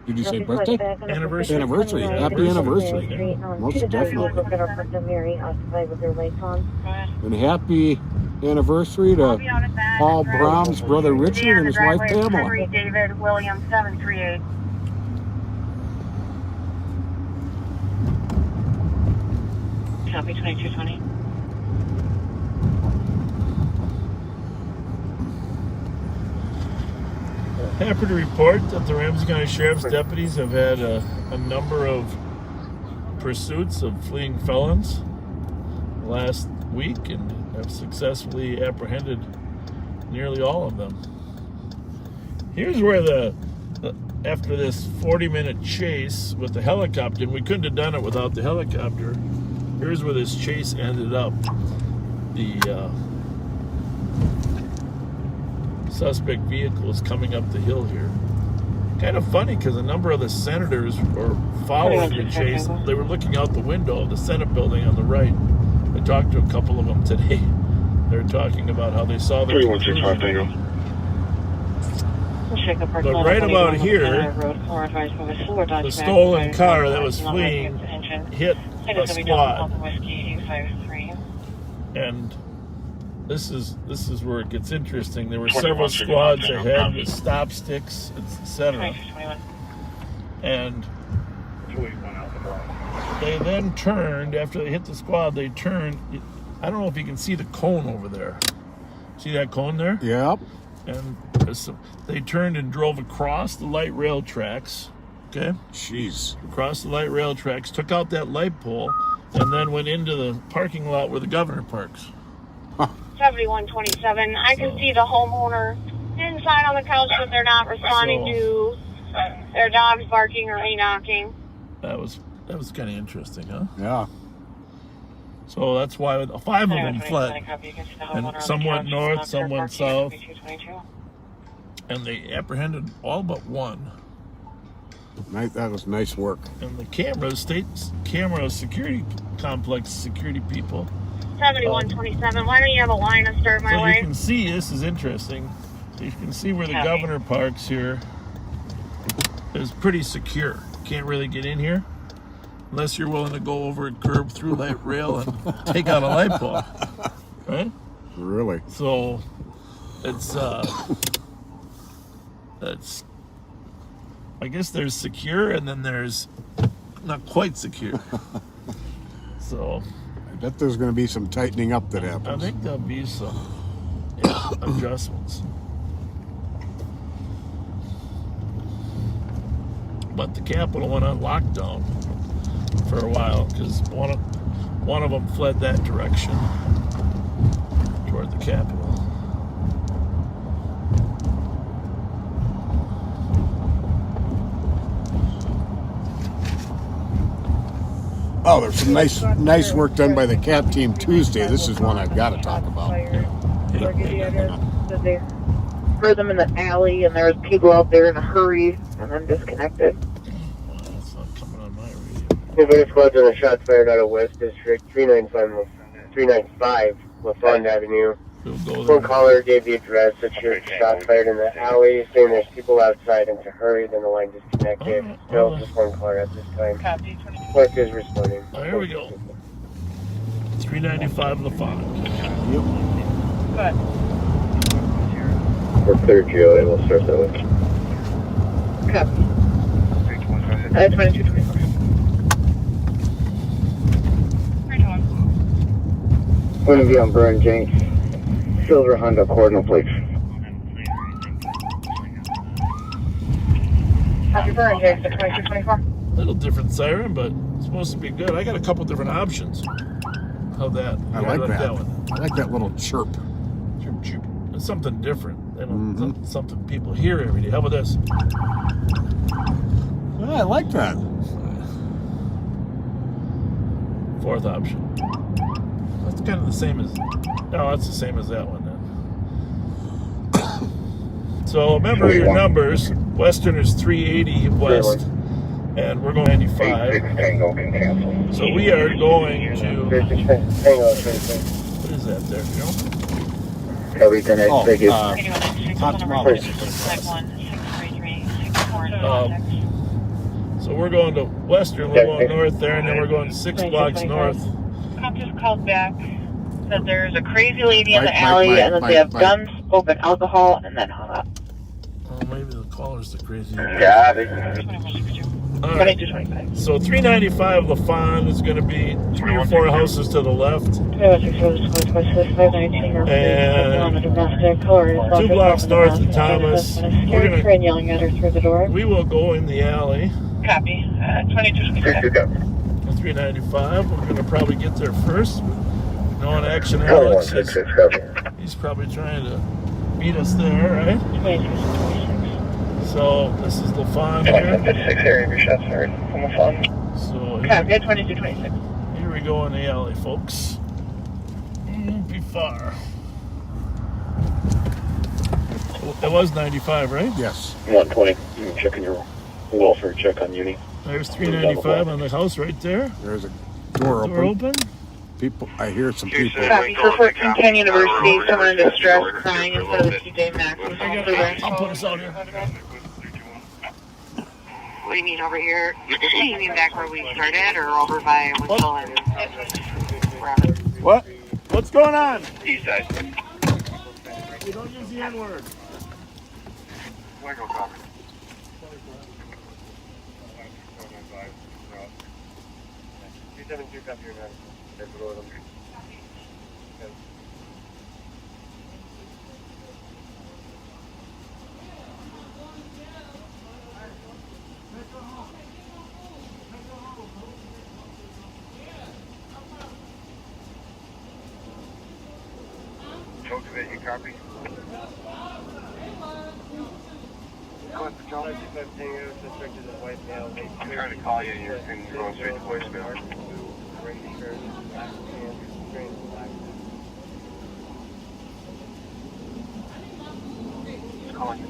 Did you say birthday? Anniversary. Anniversary. Happy anniversary. Most definitely. And happy anniversary to Paul Brom's brother Richard and his wife Pamela. David William 738. Copy 2220. Happy to report that the Ramsey County Sheriff's deputies have had a number of pursuits of fleeing felons last week and have successfully apprehended nearly all of them. Here's where after this 40-minute chase with the helicopter, and we couldn't have done it without the helicopter, here's where this chase ended up. The suspect vehicle is coming up the hill here. Kind of funny because a number of the senators were following the chase. They were looking out the window of the Senate building on the right. I talked to a couple of them today. They were talking about how they saw the 3165 Tango. But right about here, the stolen car that was fleeing hit a squad. And this is where it gets interesting. There were several squads ahead with stop sticks, etc. And they then turned, after they hit the squad, they turned. I don't know if you can see the cone over there. See that cone there? Yep. And they turned and drove across the light rail tracks. Okay? Jeez. Across the light rail tracks, took out that light pole, and then went into the parking lot where the governor parks. 7127. I can see the homeowner inside on the couch, but they're not responding to their dogs barking or knocking. That was kind of interesting, huh? Yeah. So that's why 5 of them fled. And some went north, some went south. And they apprehended all but one. That was nice work. And the state camera security complex security people. 7127. Why don't you have a line of start my So way? you can see, this is interesting. You can see where the governor parks here is pretty secure. Can't really get in here unless you're willing to go over and curb through light rail and take out a light pole. Right? Really? So it's I guess there's secure and then there's not quite secure. So I bet there's going to be some tightening up that happens. I think there'll be some adjustments. But the Capitol went on lockdown for a while because one of them fled that direction toward the Capitol. Oh, there's some nice work done by the CAP team Tuesday. This is one I've got to talk about. They heard them in the alley, and there was people out there in a hurry, and then disconnected. That's not coming on my radio. Moving squads on a shots fired out of West District 395 LaFond Avenue. One caller gave the address that she heard shots fired in the alley, saying there's people outside and to hurry, then the line disconnected. Still just one caller at this time. West is responding. Oh, here we go. 395 LaFond. Yep. Good. We're clear, Geo. We'll start that way. Copy. 2224. Point of view on Burn Jenks. Silver Honda Cardinal plates. Copy Burn, James, 2224. Little different siren, but it's supposed to be good. I got a couple different options. How that? I like that. one. I like that little chirp. Chirp, chirp. It's something different. They don't, something people hear every day. How about this? Yeah, I like that. Fourth option. That's kind of the same as... No, that's the same as that one then. So remember your numbers. Western is 380 west, and we're going 95. So we are going to... What is that there, you know? Hot tamales. So we're going to Western, we're going north there, and then we're going 6 blocks north. Cop just called back, said there's a crazy lady in the alley, and that they have guns, open alcohol, and then hung up. Oh, maybe the caller's the crazy one. Got it. All right. So 395 LaFond is going to be 3 or 4 houses to the left. And 2 blocks north of Thomas. We will go in the alley. Copy. 2225. 395. We're going to probably get there first. No on action, Alex. He's probably trying to beat us there, right? So this is LaFond here. 6 area of your shots fired from LaFond. So Copy. 2226. here we go in the alley, folks. Won't be far. That was 95, right? Yes. 120. You checking your welfare check on Uni. There's 395 on the house right there. There's a door open. People, I hear some people. Copy for 14 Penn University. Someone in distress crying in front of the TJ Maxx. I'll put us out here. What do you mean over here? You mean back where we started, or over by Winslow and wherever? What? What's going on? East side. You don't use the N-word. Lego copy. 272 copy your notice. That's what I'm doing. Cultivate, you copy? John, suspect is a white male. I'm trying to call you and you're going straight to voicemail. Gray shirt, black pants, green, black. Who's calling you?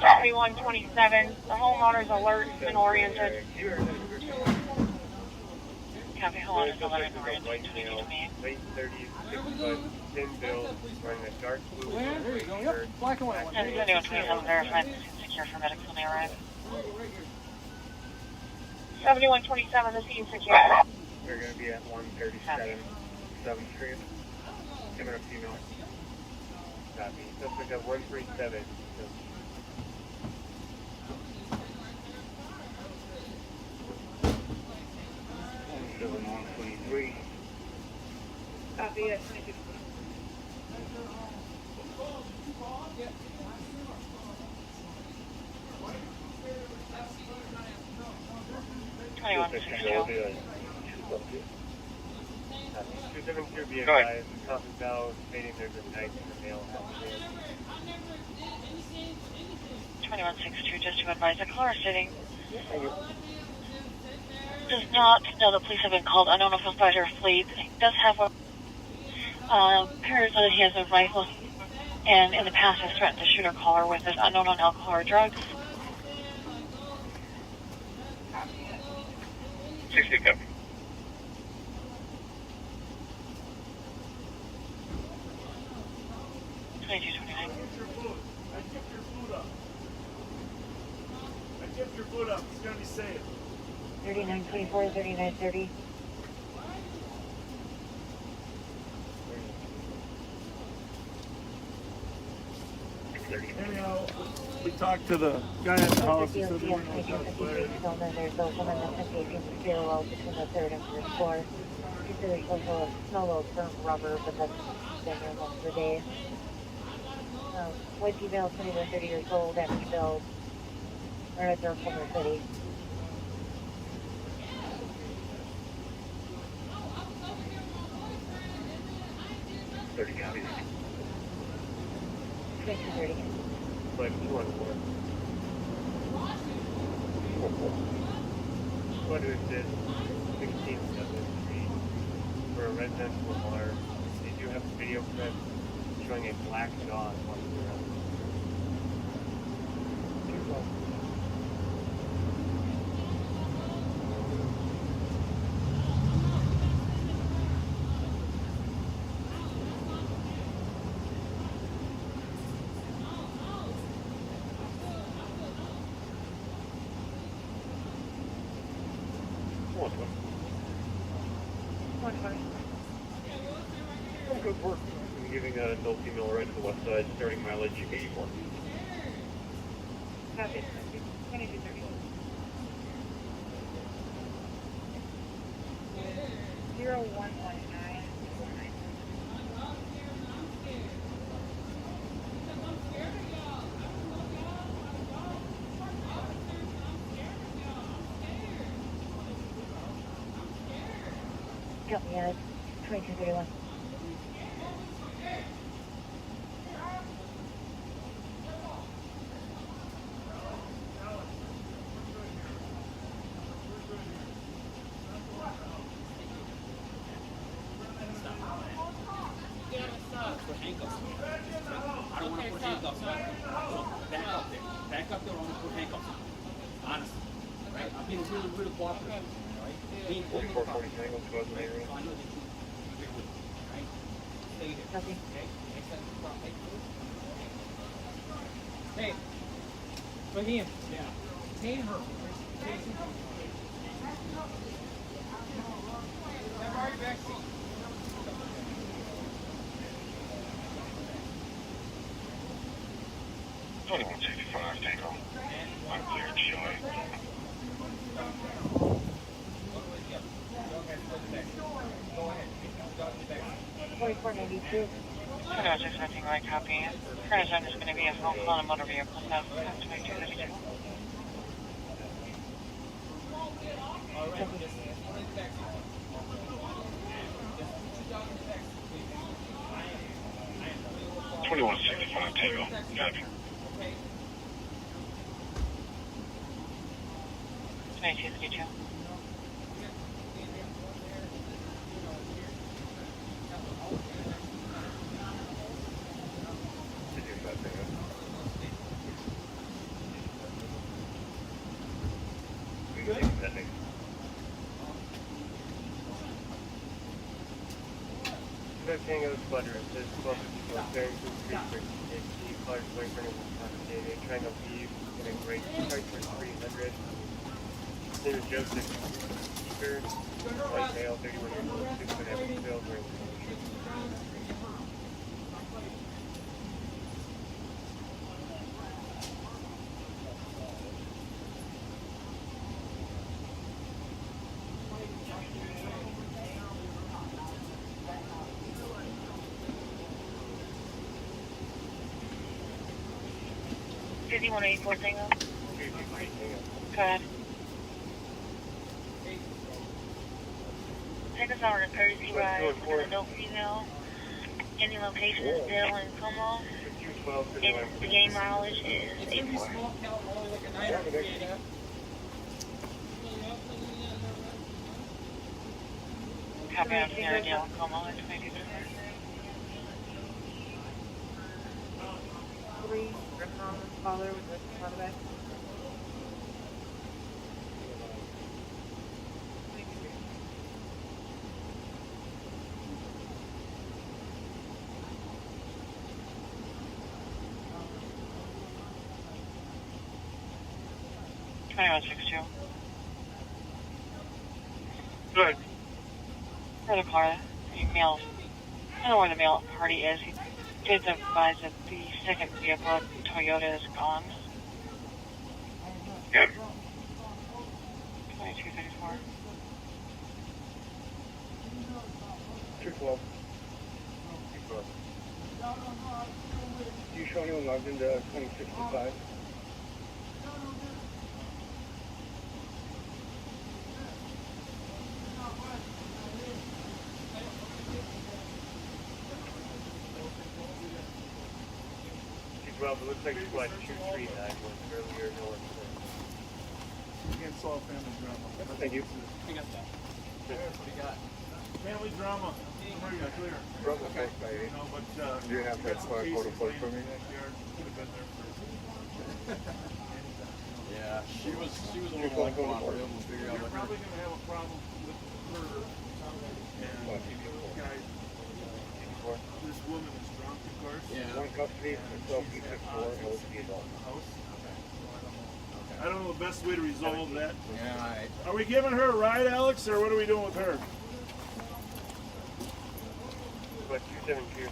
Copy 127. The homeowner's alert has been oriented. Copy, hold on, it's 11 oriented. White male, late 30s, 6', thin build, wearing a dark blue shirt. Black and white. And 7127 verified, secure for medics when they arrive. 7127, the scene secure. They're going to be at 137 7th Street. Giving a female. Copy. Suspect at 137. 123. Copy at 22. Two 272 be advised. Copy Bell stating there's a knife in the male house. 2162, just to advise the caller sitting. Does not know the police have been called. Unknown offense fighter fleet. He does have a appears that he has a rifle, and in the past has threatened to shoot or call her with this unknown on alcohol or drugs. 60 copy. I kept your foot up. It's going to be safe. 3924, 3930. Anyhow, we talked to the guy at the house. He said There's a woman that's taking the stairwell between the third and first floor. She said there's also a smell of burnt rubber, but that's been there most of the day. White female, 20 to 30 years old, empty build. Or at their former city. $30 copies. 2230. Like 214. What is this? 16th Street for a residential bar. They do have a video clip showing a black dog walking around. Good work. I'm giving an adult female ride to the west side, starting mileage 81. Copy. 2230. 0119. Got me at 2231. For handcuffs. I don't want to put handcuffs on. So back up there. Back up there, I want to put handcuffs on. Honestly. Right? I'm being really, really cooperative. Right? Being 4440 Tango, 12 area. So I know that you Copy. Hey, Raheem. Yeah. Detain her. Backseat. 2165, Tango. Unclear GI. Go ahead. 2492. 2165, right copy. Current zone is going to be a phone call and a motor vehicle south of 2232. Copy. 2165, Tango. Copy. 2232. Tango Squadron, it says 1254, Barrington Street, Bridge, Clark's boyfriend is intoxicated, trying to leave in a great price for 300. His name is Joseph Speaker, white male, 31 years old, 6 foot Evansville, wearing One eight four Tango. Go ahead. Take us on a courtesy ride with an adult female. Any location is Dale and Como. And the game mileage is 84. Copy out here at Dale and Como at 22. 3. Father with the quarterback. Good. For the car, the male, I don't know where the male party is. He did advise that the second vehicle, Toyota, is gone. Yep. 2234. 212. You show anyone logged into 2065? Well, it looks like it's what 239 was earlier. No one said. You can't solve family drama. Thank you. I got that. What do you got? Family drama. Where you clear? Brother, Okay. You know, but do you have that spot photo plate for me? Could have been there first. Yeah, she was a little uncooperative. We'll figure out You're what probably going to have a problem with her and this guy. This woman is drunk, of course. Yeah. One custody, 12 holds the adult. I don't know the best way to resolve that. Yeah, all right. Are we giving her a ride, Alex, or what are we doing with her? What 272?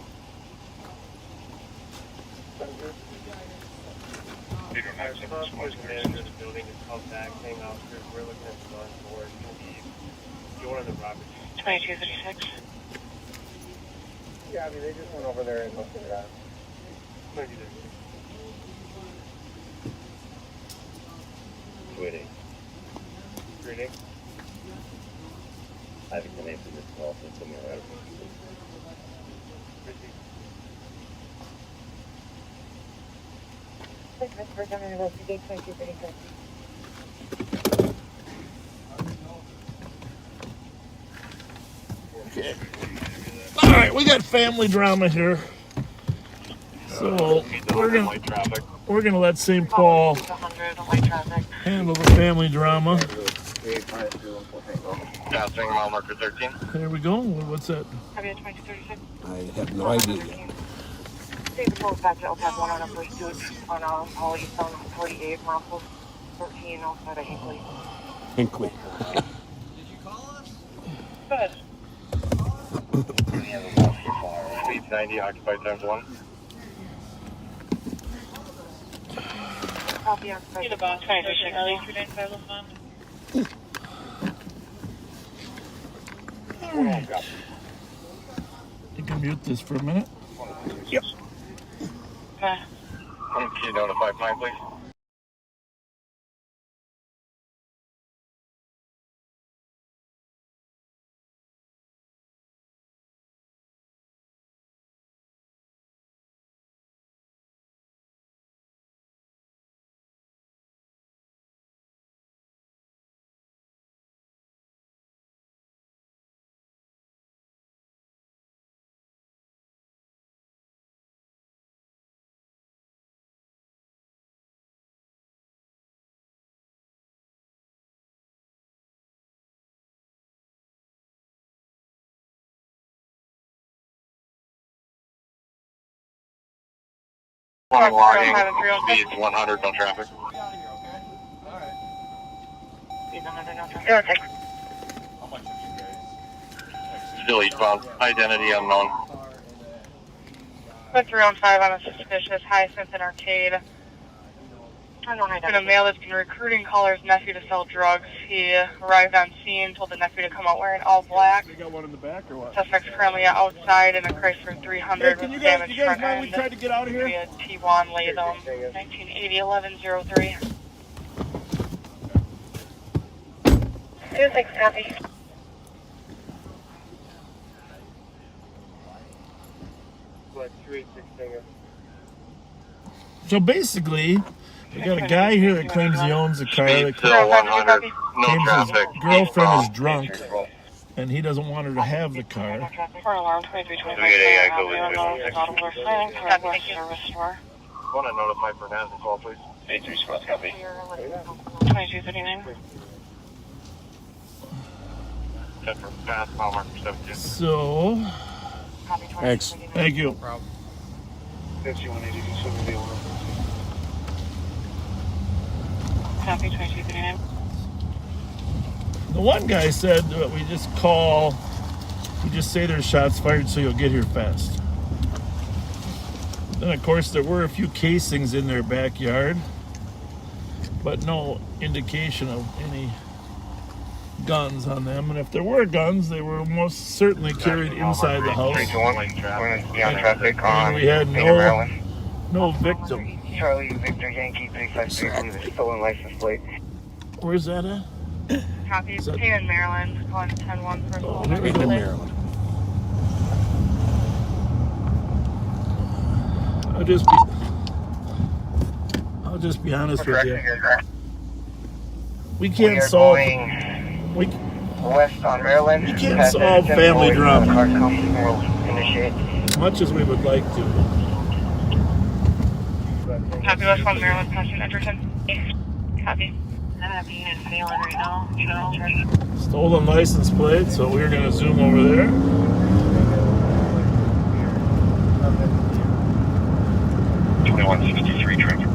Our response was the manager of the building is called back, saying officers, we're looking at the on board. It's going to be Jordan and Roberts. 2236. Yeah, I mean, they just went over there and looked at that. 2236. 288. 388. I haven't been able to this call since I'm around. First, I'm going to go to gate 2236. Okay. All right, we got family drama here. So we're gonna let St. Paul handle the family drama. Passing mile marker 13. There we go. What's that? Copy at 2236. I have no idea yet. State Patrol back to LTAP 1 on a pursuit on all eastbound 48, mile 14 outside of Hinkley. Hinkley. Good. Speed 90, occupied times 1. Copy on See the boss, 26 early 395 Lafond. You can mute this for a minute. Yep. Okay. Can you notify Pine, please? Warning, speed 100, no traffic. Speed 100, no traffic. Still eastbound. Identity unknown. Put 315 on a suspicious Hyacinth and Arcade. Been a male that's been recruiting caller's nephew to sell drugs. He arrived on scene, told the nephew to come out wearing all black. You got one in the back or what? Suspect's currently outside in a Chrysler 300 Hey, with you damaged guys front mind end. we tried to get out of here? Via T1 Latham, 1980-1103. 26, copy. What, 286 Stinger? So basically, we got a guy here that claims he owns a car. Speed That still 100, no claims traffic. his girlfriend is Eastbound. drunk, and he doesn't want her to have the car. For alarm 2325. Do we get AI code with Want to notify Burnett as well, please? 83 squad, copy. 2239. 10 for fast, mile marker 17. So, Thanks. thank you. 5182, 71. Copy 2239. The one guy said that we just say there's shots fired so you'll get here fast. Then, of course, there were a few casings in their backyard, but no indication of any guns on them. And if there were guns, they were most certainly carried inside the house. 321, be on traffic And we had no victim. Charlie Victor Yankee 353 with stolen license plate. Where's that at? Copy. Is that- Pain in Maryland, calling 10-1 for Oh, stolen there we license go. plate. Maryland. I'll just be honest with you. We We can't are solve. going We west on Maryland. You can't Past solve Edison, family always drama. when the car comes, we'll initiate. as much as we would like to. Copy West 1 Maryland, passing Edgerton. Copy. I'm being in Maryland right now. Stolen license plate, so we're going to zoom over there. 2163 traffic.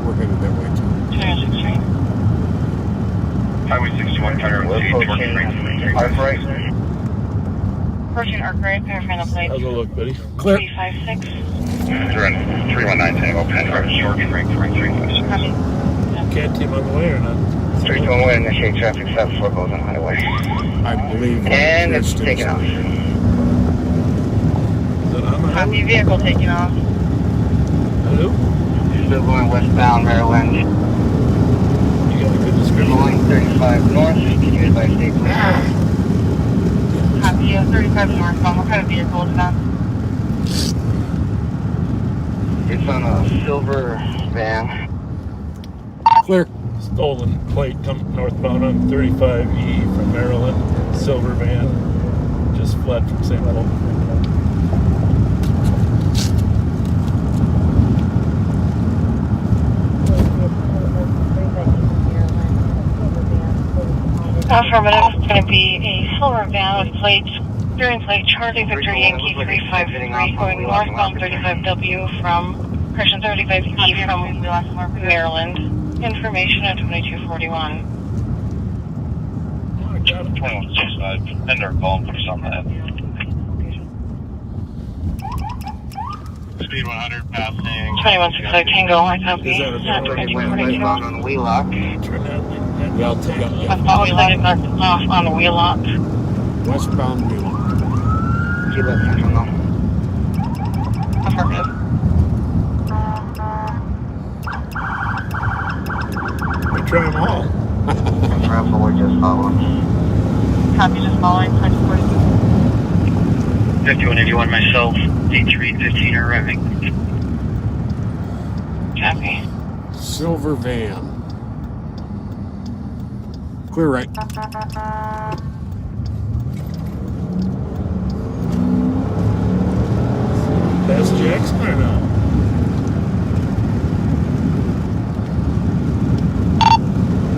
We're headed that way too. 263. Highway 61, Federal We're State, approaching Arkwright. Approaching Arkwright, Verify the plate. How's it look, buddy? Clear. 356. 319 Tango, Penrose, George Frank 356. Copy. Cat team on the way or not? 321, initiate traffic stop before goes on highway. I believe. And it's Kirsten taken off. Is that on the Copy highway? vehicle taking off. Hello? Still going westbound Maryland. You got a good description? Going 35 north, continued by state police. Copy 35 northbound. What kind of vehicle is that? It's on a silver van. Clear. Stolen plate coming northbound on 35E from Maryland. Silver van. Just fled from St. Paul. Affirmative. It's going to be a silver van with plates During flight, Charlie Victor Yankee 353 going northbound 35W from, correction, 35E from Maryland. Information at 2241. 2165. End our call and put us on that. Speed 100 passing. 2165 Tango, I copy. Is that a Westbound on Wheelock. Turn that. Yeah, I'll take it. Looks like it got off on the Wheelock. Westbound Wheelock. Kilo Central now. Affirmative. We try them all. Travel, we're just following. Copy, just following. 2242. 5181 myself. D315 are arriving. Copy. Silver van. Clear right. That's Jackson or no?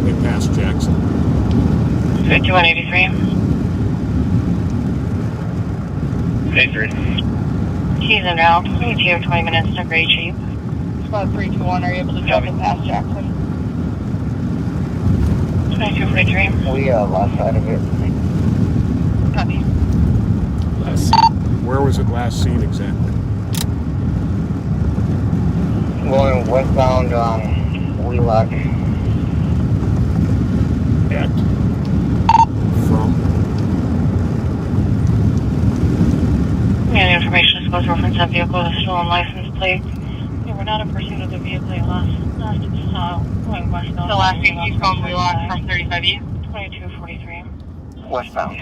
They passed Jackson. 5183. A3. Keys en route. ETA 20 minutes to Gray Jeep. Spot 321, are you able to jump it past Jackson? 2243. We lost sight of it. Copy. Last scene. Where was it last seen exactly? Going westbound Wheelock. At. From? Yeah, the information disclosed reference that vehicle with a stolen license plate. They were not in pursuit of the vehicle last going westbound. The last thing eastbound Wheelock from 35E. 2243. Westbound.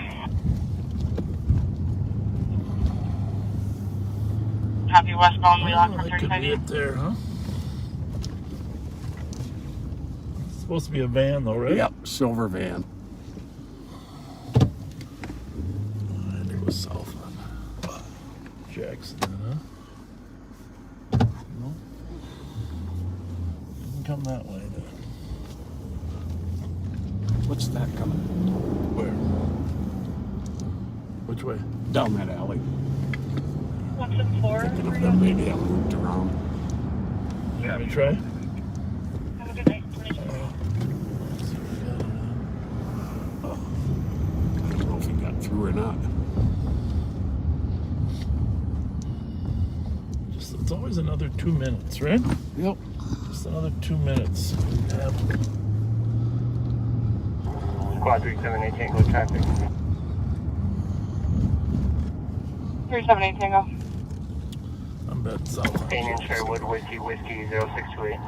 Copy, westbound Wheelock from That could be 35E. it there, huh? It's supposed to be a van though, right? Yep, silver van. And it was south on Jackson, huh? No. Didn't come that way then. What's that coming? Where? Which way? Down that alley. 174. Thinking of them maybe have moved around. Yeah, let me try. Have a good night. I don't know if he got through or not. Just it's always another 2 minutes, right? Yep. Just another 2 minutes. Yeah. Squad 378 Tango traffic. 378 Tango. I'm betting south. Payne in Sherwood, Whiskey 0628.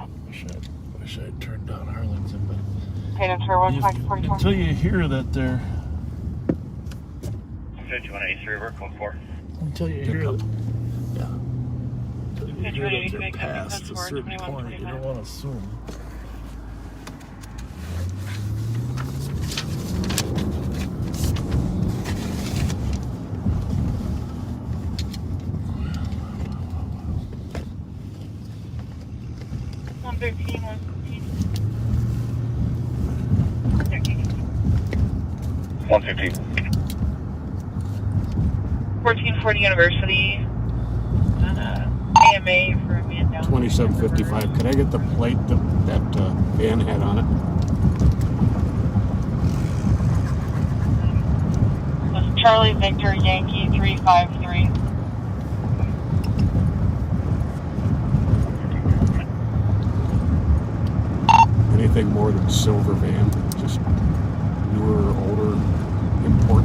Wish I'd turned down Arlington, but Payne and Sherwood, 2244. until you hear that they're 5183, we're code 4. until you hear that, yeah. Until you hear that 5183, they're copy, past code a 4, certain point, you don't want to assume. $115. 115. 1440 University. AMA for a man down. 2755. Could I get the plate that van had on it? That's Charlie Victor Yankee 353. Anything more than silver van? Just newer, older, import?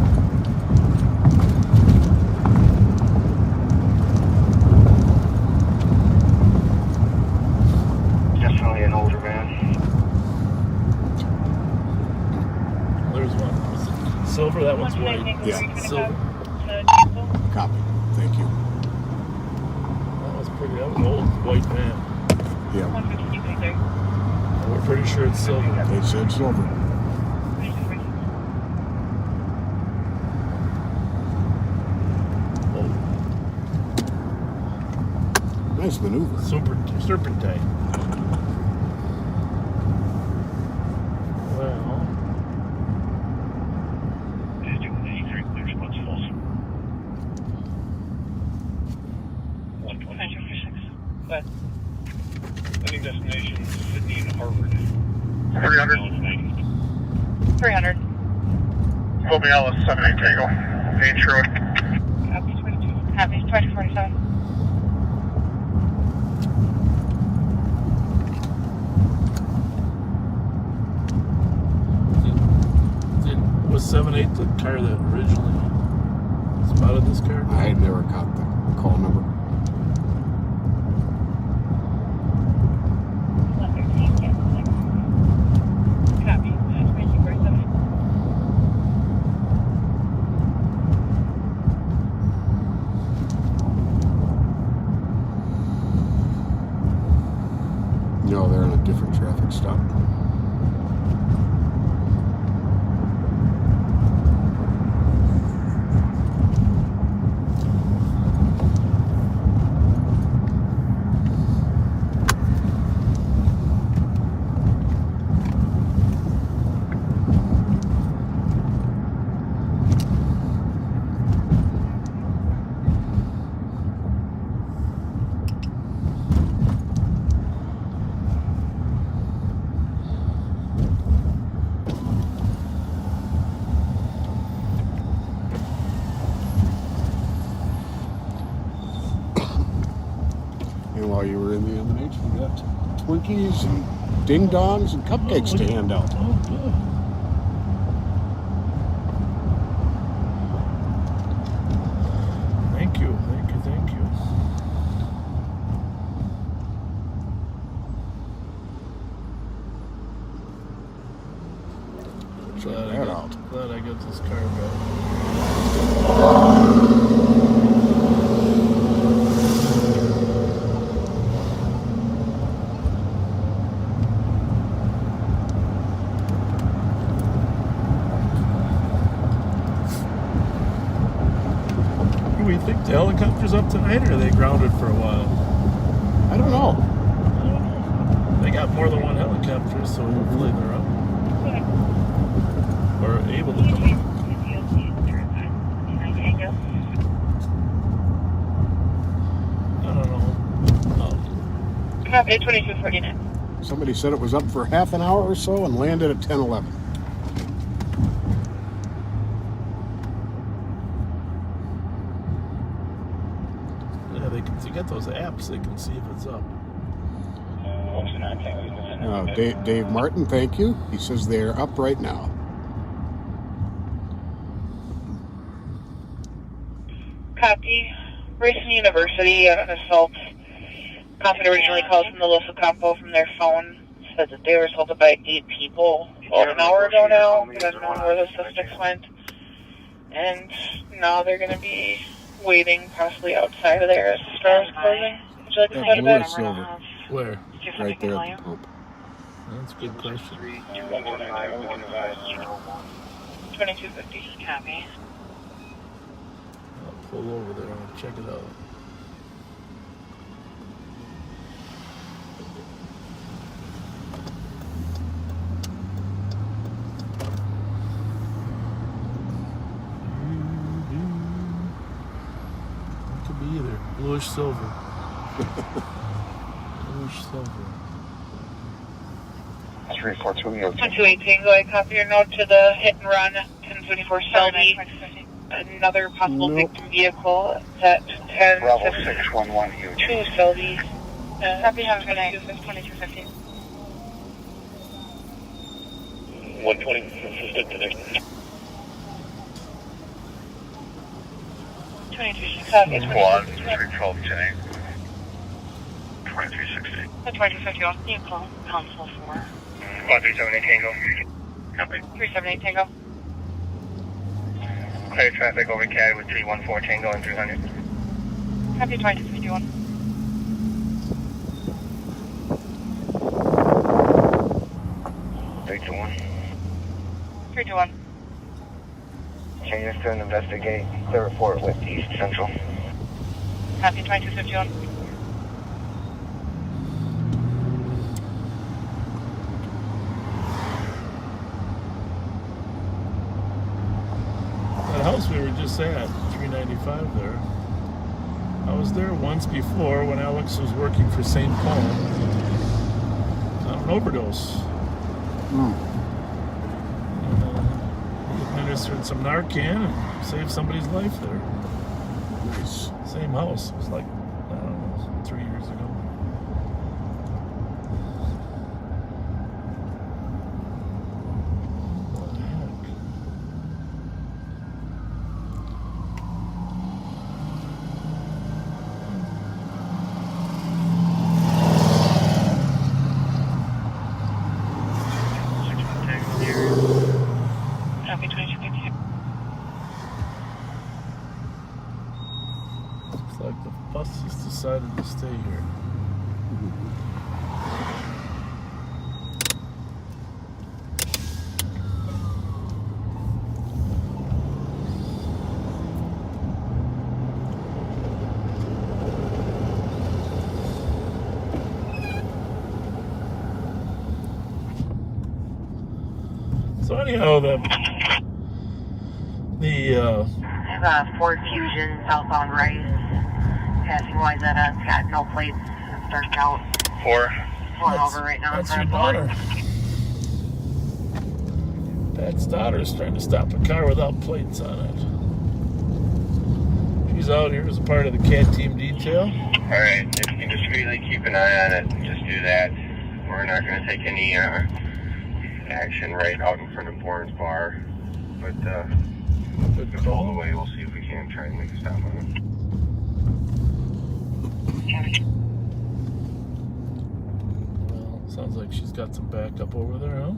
Definitely an older van. There's one. Was it silver? That one's white. Yeah. Silver. Copy. Thank you. That was pretty. That was an old white van. Yeah. 115 there. We're pretty sure it's silver. They said silver. Oh, Nice maneuver. Serpentine. Well, Good. Landing destination Sydney and Harvard. 300. 300. Hoping Alice 78 Tango. Main Sherwood. Copy 22. Copy 2047. Was 7-8 the car that originally spotted this car? I never got the call number. Copy 2247. No, they're in a different traffic stop. And while you were in the M&H, we got Twinkies and Ding Dongs and cupcakes to hand out. Oh, good. Thank you. Glad I got this car back. Do we think the helicopter's up tonight, or are they grounded for a while? I don't know. They got more than one helicopter, so hopefully they're up. Or able to come up. I don't know. Copy 2249. Somebody said it was up for half an hour or so and landed at 10:11. Yeah, they can get those apps. They can see if it's up. Dave Martin, thank you. He says they're up right now. Copy. Racing University, an assault. Company originally called from the Los Ocampo from their phone. Said that they were assaulted by 8 people about an hour ago now. I don't know where the suspects went. And now they're going to be waiting possibly outside of there as the store is closing. Would you like to start a Blue or bit? silver? Where? Right there at the pump. That's a good question. 2250. Copy. I'll pull over there and check it out. It could be either bluish silver. Bluish silver. 128 Tango, I copy your note to the hit and run 1024 Selby. Another possible victim vehicle at 10 Bravo 611 huge. 2 Selby. Copy, have a good night. 2250. 120 consistent connection. 2260. Copy. Squad 312 10 2360. 2251. You call Council 4. 1378 Tango. Copy. 378 Tango. Clear traffic over CAD with 314 Tango and 300. Copy 2251. Three to one. 321. Can you still investigate? Clear report with East Central. Copy 2251. That house we were just at, 395 there. I was there once before when Alex was working for St. Paul. On an overdose. He administered some Narcan and saved somebody's life there. Nice. Same house. It was like, I don't know, 3 years ago. What the heck? Copy 2252. Looks like the bus has decided to stay here. So anyhow, the I have a Ford Fusion southbound Rice passing Wayzata. It's got no plates. It's dark out. Pulling over right now in that's your front of daughter. Pat's daughter is trying to stop a car without plates on it. She's out here as a part of the CAT team detail. Alright, if you can discreetly keep an eye on it, just do that. We're not going to take any action right out in front of Bourne's Bar. But if it's all the way, we'll see if we can try and make a stop on it. Well, sounds like she's got some backup over there, huh?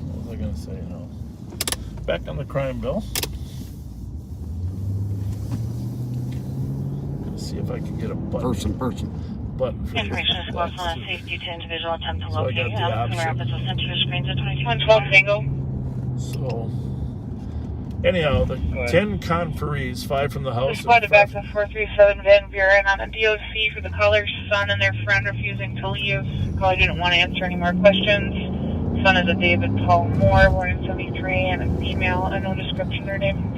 What was I gonna say now? Back on the crime bill. Gonna see if I can get a button. Person. Button for Information is close on a safety to individual attempt to So I locate. got the option. Rapids was sent to your screens at 112 Tango. So, anyhow, the 10 conferees, 5 from the house. Responded back to 437 Van Buren on a DOC for the caller's son and their friend refusing to leave. Caller didn't want to answer any more questions. Son is a David Paul Moore, born in 73, and a female, and no description of their name.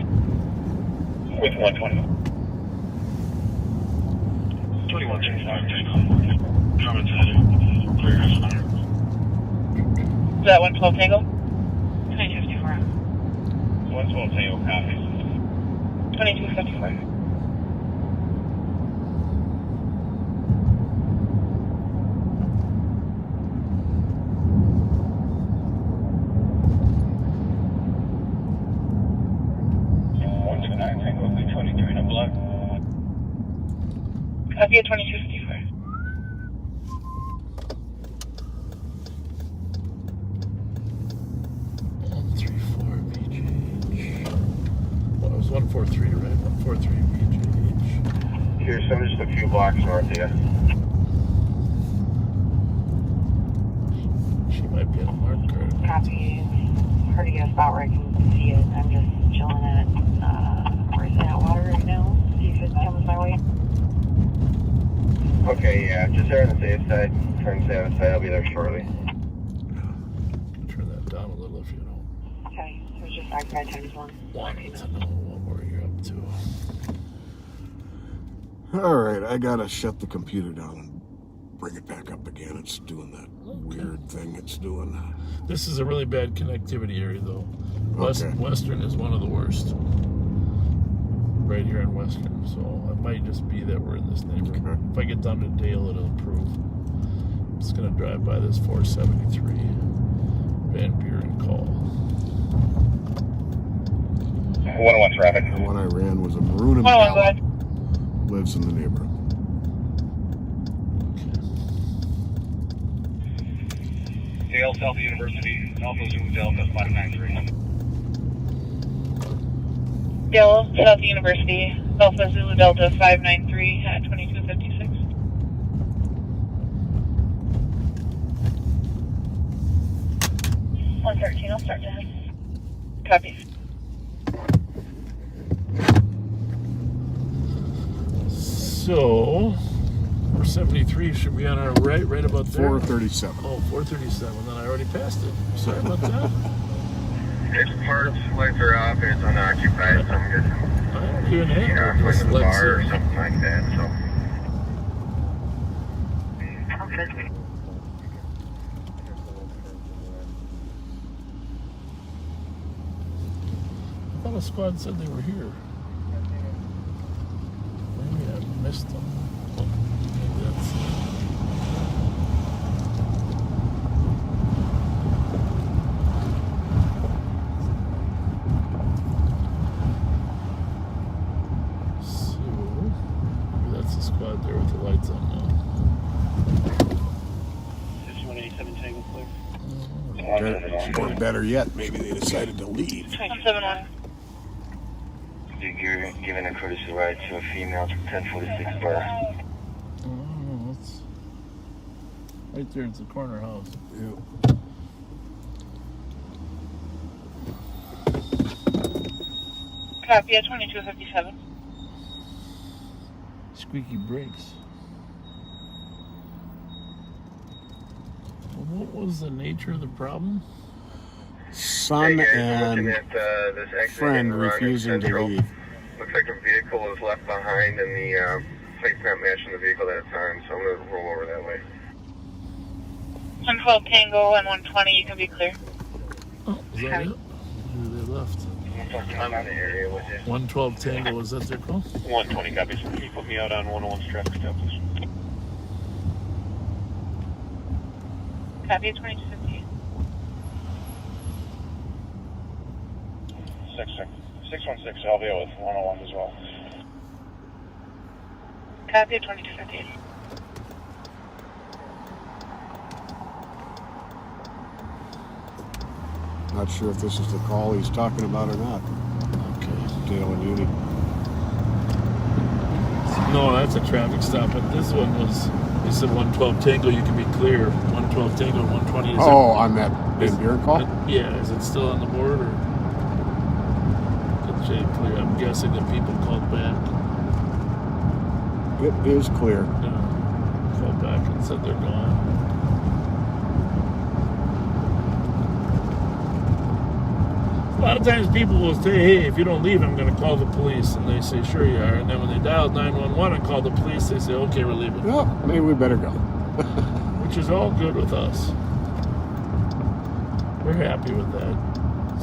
With 120. 2135 Tango. Comments headed. Clear as fire. Is that 112 Tango? 2254. 112 Tango copies. 2254. Copy at 2254. Well, it was 143, right? 143 BJH. Here's some just a few blocks north of you. She might be in a marked car. Copy. Hard to get a spot where I can see it. I'm just chilling at where's the Atwater right now. See if it comes my way. Okay, yeah, just there on the safe side. Turn safe side, I'll be there shortly. Turn that down a little if you don't Okay, there's just occupied times one. want to know what you're up to. All right, I gotta shut the computer down and bring it back up again. It's doing that weird thing it's doing. This is a really bad connectivity area, though. Okay. Western is one of the worst. Right here in Western, so it might just be that we're in this neighborhood. Okay. If I get down to Dale, it'll improve. I'm just gonna drive by this 473 Van Buren call. 101 traffic. The one I ran was a maroon and 101, go ahead. lives in the neighborhood. Dale, South University, Alpha Zulu Delta 593. Dale, South University, Alpha Zulu Delta 593 at 2256. I'll start to head. Copy. So, 473 should be on our right about there. 437. Oh, 437. Then I already passed it. Sorry about that. It's parked, lights are off, and it's unoccupied, so I'm guessing. I don't even have Went this to the bar or Lexington. something like that, so. Okay. I thought a squad said they were here. Maybe I missed them. Maybe that's... So, maybe that's the squad there with the lights on now. 6187 Tango clear. Or better yet, maybe they decided to leave. 171. You're giving a courtesy ride to a female 1046 bar. Oh, that's right there. It's a corner house. Yeah. Copy at 2257. Squeaky brakes. Well, what was the nature of the problem? Son and friend refusing to leave. Looks like a vehicle was left behind and the plate's not matching the vehicle that it's on, so I'm going to roll over that way. 112 Tango and 120, you can be clear. Oh, is that it? Maybe they left. I'm in the area with you. 112 Tango, was that their call? 120 copies. Can you put me out on 101's traffic stop, please? Copy at 2258. 616, I'll be with 101 as well. Copy at 2258. Not sure if this is the call he's talking about or not. Okay. Dale and Uni. No, that's a traffic stop, but this one was, they said 112 Tango, you can be clear. 112 Tango, 120 is Oh, on that Van Buren call? Yeah, is it still on the board or? Good shade clear. I'm guessing that people called back. It is clear. Called back and said they're gone. A lot of times people will say, hey, if you don't leave, I'm going to call the police. And they say, sure you are. And then when they dial 911 and call the police, they say, okay, we're leaving. Well, maybe we better go. Which is all good with us. We're happy with that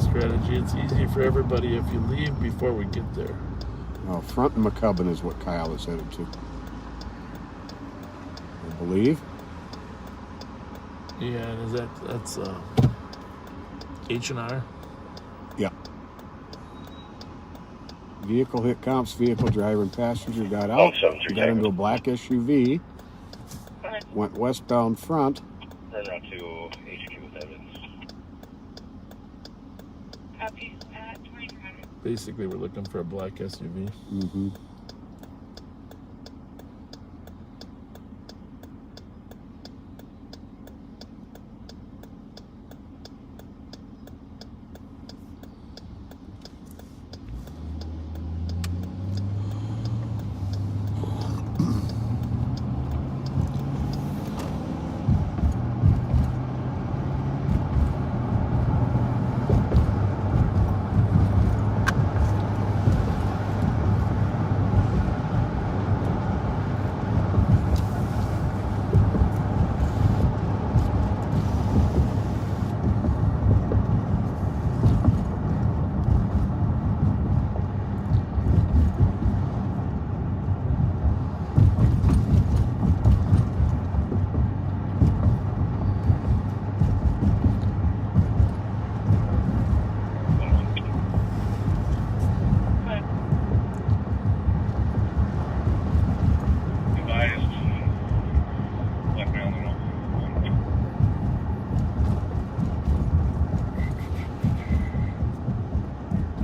strategy. It's easy for everybody if you leave before we get there. Well, Front and McCubbin is what Kyle is headed to. I believe. Yeah, and that's H&R? Yeah. Vehicle hit comps, vehicle driver and passenger got out. Got into a black SUV. Went westbound front. Turn around to HQ with evidence. Copy at 2300. Basically, we're looking for a black SUV. Mm-hmm.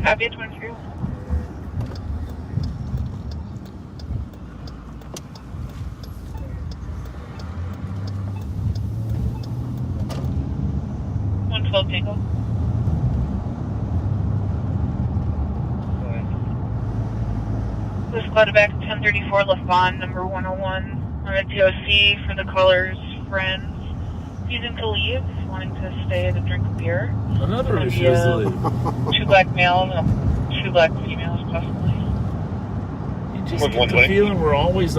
Copy at 23. Tango. This squad back 1034 LaFawn, number 101 on a TOC for the caller's friends. Using to leave. wanting to stay to drink beer. Another Maybe, refusal to leave. 2 black males and 2 black females, possibly. You just get the feeling we're always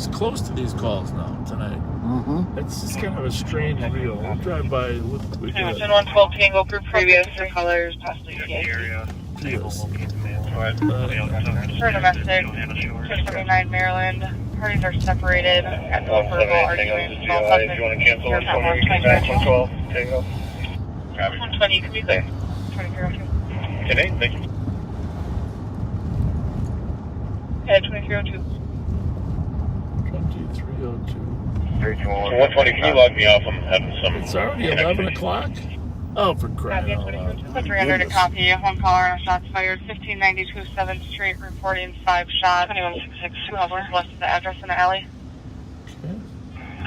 close to these calls now tonight. Mm-hmm. It's just kind of a strange deal. We'll drive by. We It was in 112 Tango group previous to colors, possibly CIC. Yes. Heard a message. 679 Maryland. Parties are separated at no verbal argument. Small subject. If you want to cancel Here, it, Pat, 112 Tango. 120, you can be clear. 2302. Good night, thank you. Yeah, 2302. 2302. 120, can you log me off? I'm having some... It's already 11 o'clock? Oh, for crying out loud. 300 to copy. 1 caller and a shots fired. 1592 7th Street reporting 5 shots. 2166. 2 houses west of the address in the alley. Okay.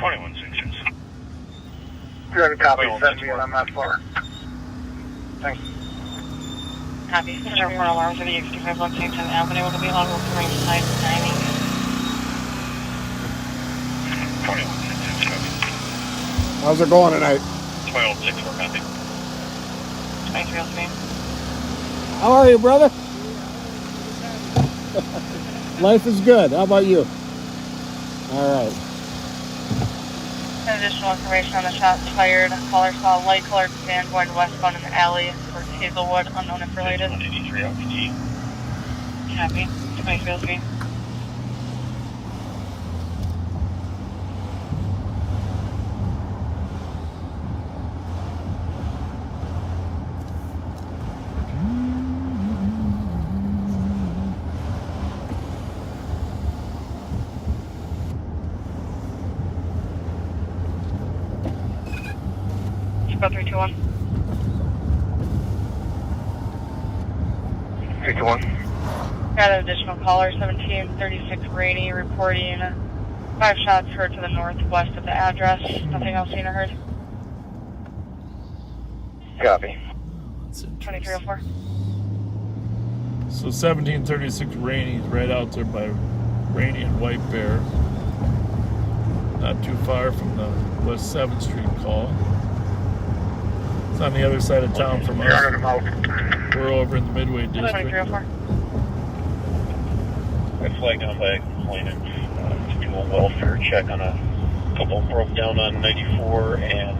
2166. 300 copy. Send me on that far. Thanks. Copy. 04 alarms at the 65 Lexington Avenue will be on range side dining. 2166 copy. How's it going tonight? 1264 copy. 2303. How are you, brother? Life is good. How about you? All right. Additional information on the shots fired. Caller saw a light colored van going westbound in the alley for Hazelwood, unknown if related. 183 LPG. Copy. 2303. About 321. 321. Got an additional caller, 1736 Rainy, reporting 5 shots heard to the northwest of the address. Nothing else seen or heard. Copy. That's 2304. So 1736 Rainy is right out there by Rainy and White Bear. Not too far from the West 7th Street call. It's on the other side of town from us. We're over in the Midway District. 2304. I flagged down by a complainant to do a welfare check on a couple broke down on 94 and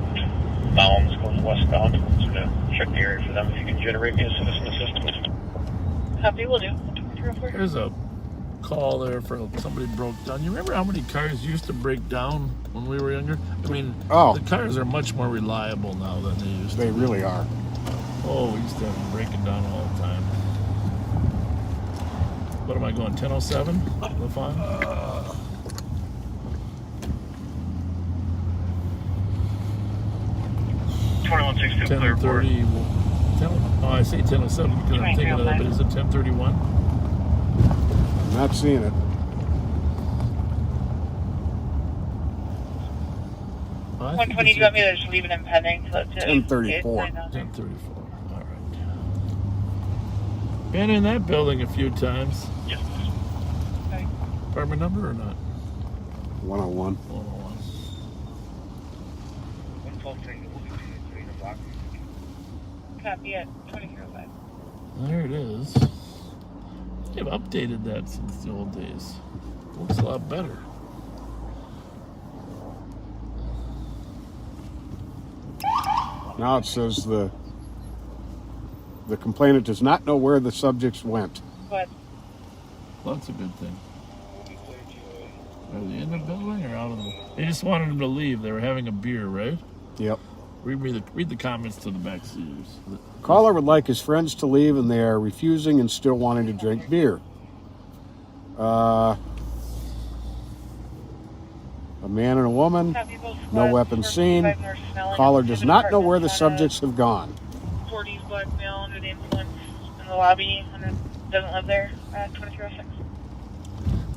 Mounds going westbound. So to check the area for them. If you can generate me a citizen assistance. Copy, will do. 2304. There's a call there for somebody broke down. You remember how many cars used to break down when we were younger? I mean, the cars are much more reliable now than they used to. They really are. Oh, we used to have them breaking down all the time. What am I going, 1007? LaFon? 2162 clear report. 1030. Oh, I say 1007 because I'm thinking of that, but is it 1031? I'm not seeing it. Well, 120, do you want me to just leave it in pending? 1034. 1034. All right. Been in that building a few times. Yes. Okay. Apartment number or not? 101. 101. 112 Tango will be 3 o'clock. Copy it. 2305. There it is. They've updated that since the old days. Looks a lot better. Now it says the complainant does not know where the subjects went. What? Well, that's a good thing. Are they in the building or out of the... They just wanted them to leave. They were having a beer, right? Yep. Read the comments to the back seaters. Caller would like his friends to leave and they are refusing and still wanting to drink beer. A man and a woman, no weapons seen. Caller does not know where the subjects have gone. 40s black male under the influence in the lobby and doesn't live there at 2306.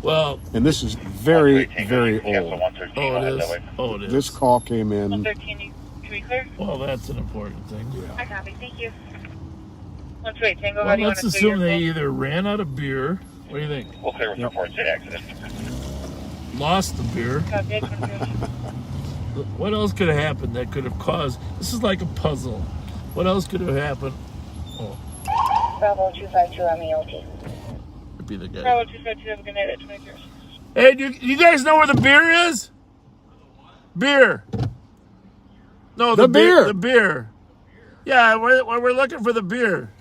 Well, and this is very, very old. Oh, it is. Oh, it is. This call came in. 113, can we clear? Well, that's an important thing. I copy, thank you. Let's wait, Tango, how Well, do you want let's to clear assume they your either ran out of beer. What do you think? We'll clear with reports of accident. Lost the beer. Copy, 2306. What else could have happened that could have caused? This is like a puzzle. What else could have happened? Oh, Bravo 252 MELT. could be the guy. Bravo 252, have a good night at 23. Hey, do you guys know where the beer is? Beer. No, The beer. The beer. Yeah, we're looking for the beer.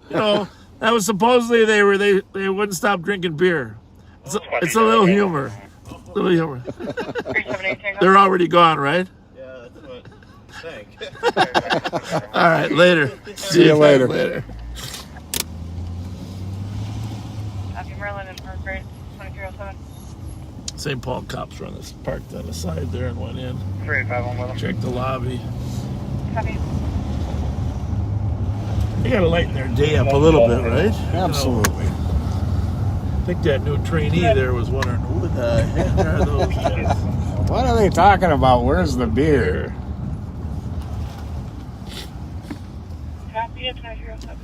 You know, that was supposedly they wouldn't stop drinking beer. It's a little humor. Little humor. They're already gone, right? Yeah, that's what I think. All right, later. See you later. Copy Merlin and Park Rate 2307. St. Paul cops run this, parked on the side there and went in. 385 on Checked the lobby. Copy. They gotta lighten their day up a little bit, right? Absolutely. I think that new trainee there was wondering, who the heck are those guys? What are they talking about? Where's the beer? Copy at 2307.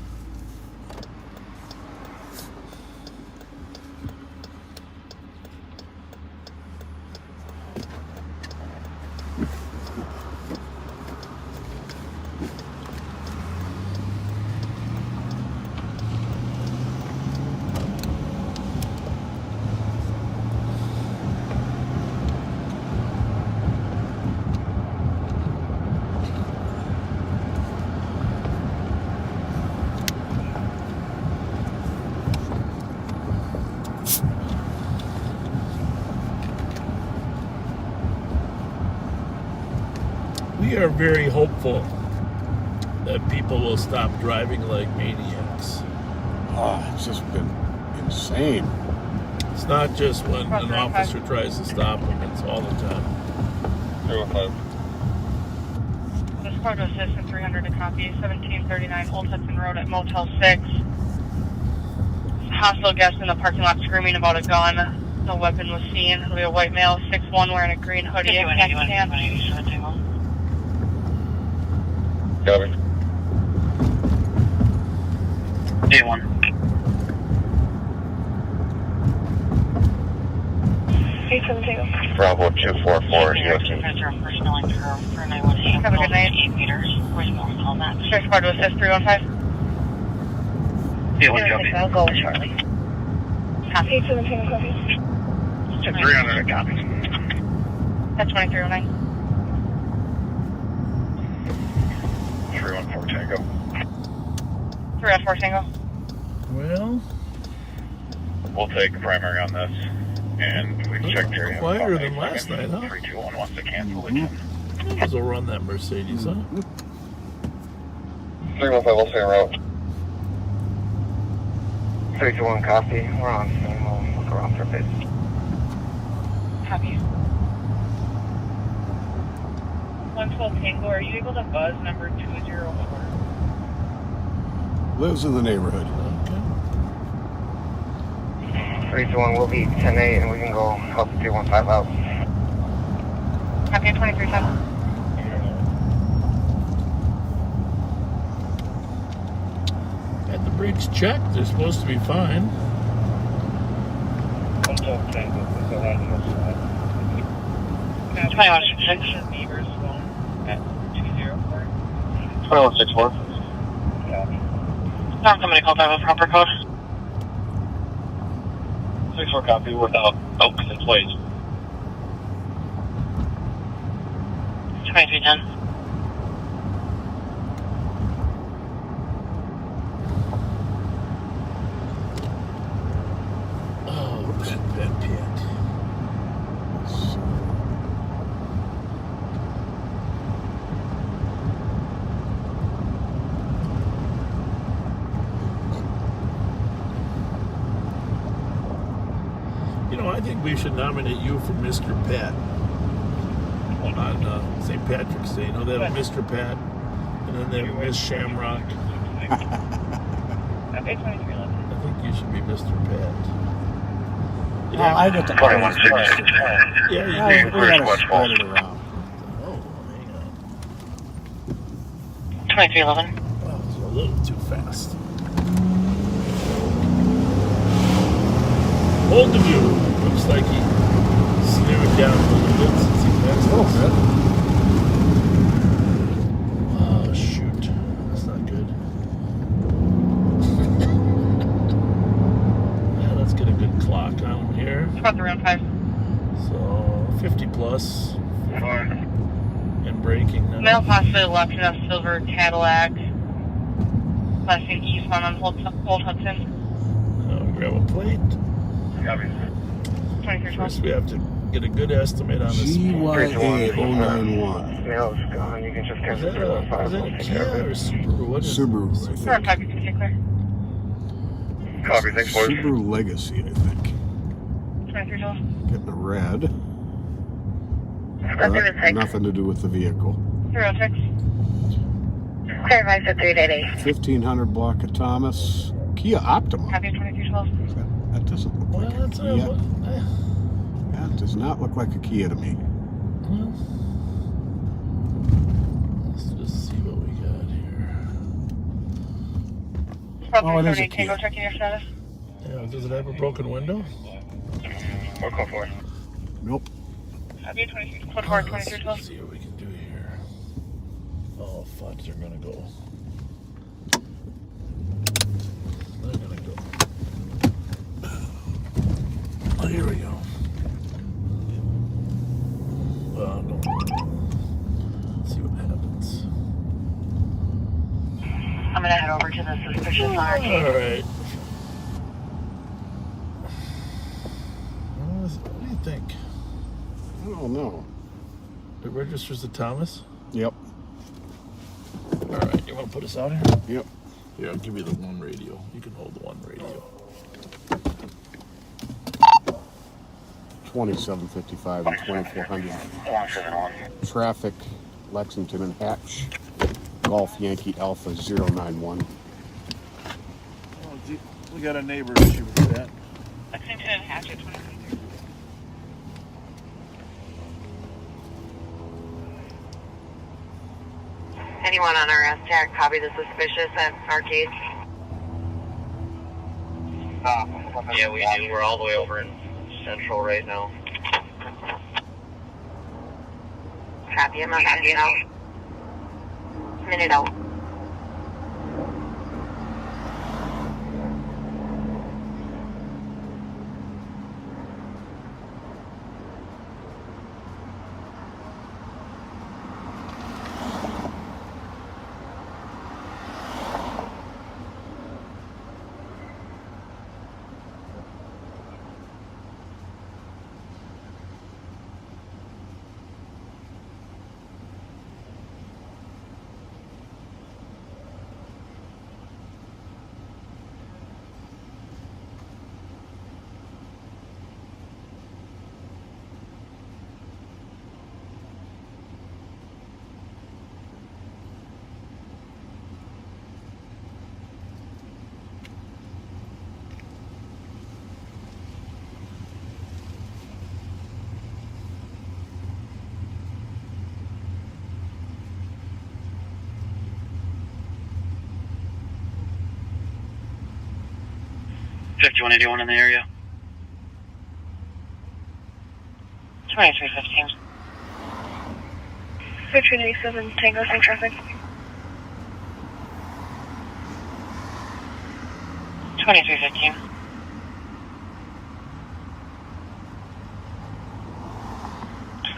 We are very hopeful that people will stop driving like maniacs. Oh, it's just been insane. It's not just when an officer tries to stop them, it's all the time. 315. The squad to assist in 300 to copy. 1739 Old Hudson Road at Motel 6. Hostile guest in the parking lot screaming about a gun. No weapon was seen. It'll be a white male, 6'1", wearing a green hoodie and khaki pants. Copy. Day 1. Bravo 244 Have a good night. 8 meters. Sheriff's Squad to assist 315. Day 1, copy. I'll go with Charlie. Copy. 300 copy. That's 2309. 314 Tango. 314 Tango. Well, We'll take primary on this, and we've checked area. quieter than last night, huh? 321 wants to cancel again. They'll run that Mercedes, huh? 315, we'll stay en route. 321 copy. We're on scene. We'll look around for bids. Copy. 112 Tango, are you able to buzz number 204? Lives in the neighborhood. Okay. 321 will be 10-8 and we can go help 315 out. Copy at 23-7. Got the brakes checked. They're supposed to be fine. 112 Tango. We'll go around the other side. 2166. Neighbors phone at 204. 2161. Not somebody called out a proper code. 64 copy without Oaks in place. 2310. Oh, that pit. You know, I think we should nominate you for Mr. Pat on St. Patrick's Day. You know, they have Mr. Pat, and then they have Miss Shamrock. Okay, 2311. I think you should be Mr. Pat. Well, I get to 2160. Yeah, you We do. gotta spread it around. Oh, hang on. 2311. Well, it's a little too fast. Hold the view. Looks like he slowed down a little bit since he next to us. Oh, shoot. That's not good. Yeah, let's get a good clock on him here. About the round 5. So, 50 plus. And braking now. Male possibly left in a silver Cadillac. Last name eastbound on Old Hudson. Grab a plate. First, we have to get a good estimate on the speed. GYA 091. Yeah, it's gone. You can just catch Is that a Kia or Subaru? What is Subaru, I Round think. 5, you can take clear. Copy, thanks, boys. Subaru Legacy, I think. 23 12. Getting a red. That's even six. Nothing to do with the vehicle. 306. Clear advice at 388. 1500 block of Thomas. Kia Optima. Copy 23 12. That doesn't look like a Kia. That does not look like a Kia to me. Let's just see what we got here. Oh, it is a Tango Kia. checking your status. Yeah, does it have a broken window? What call for? Nope. Copy 23 code 4 23 12. Let's see what we can do here. Oh, fudge, they're gonna go. They're gonna go. Oh, here we go. No. Let's see what happens. I'm gonna head over to the suspicious arcade. All right. What do you think? I don't know. It registers to Thomas? Yep. All right, you want to put us out here? Yep. Here, I'll give you the one radio. You can hold the one radio. 2755 and 2400. Traffic, Lexington and Hatch. Golf Yankee Alpha 091. Oh, we got a neighbor issue with that. Lexington and Hatchet 23. Anyone on our S-tag, copy the suspicious at arcade. Yeah, we do. We're all the way over in Central right now. Copy, I'm on minute out. Minute out. Anyone in the area? 2315. 1587 Tango, same traffic. 2315.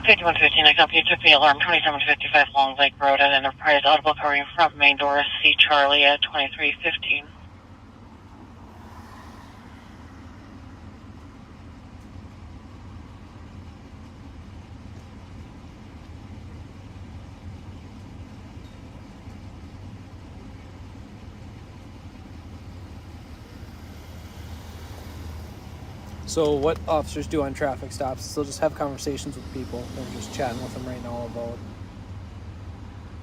5115, I copy. You took the alarm. 2755 Long Lake Road at Enterprise Audible covering front main door. C Charlie at 2315. So what officers do on traffic stops is they'll just have conversations with people. They're just chatting with them right now about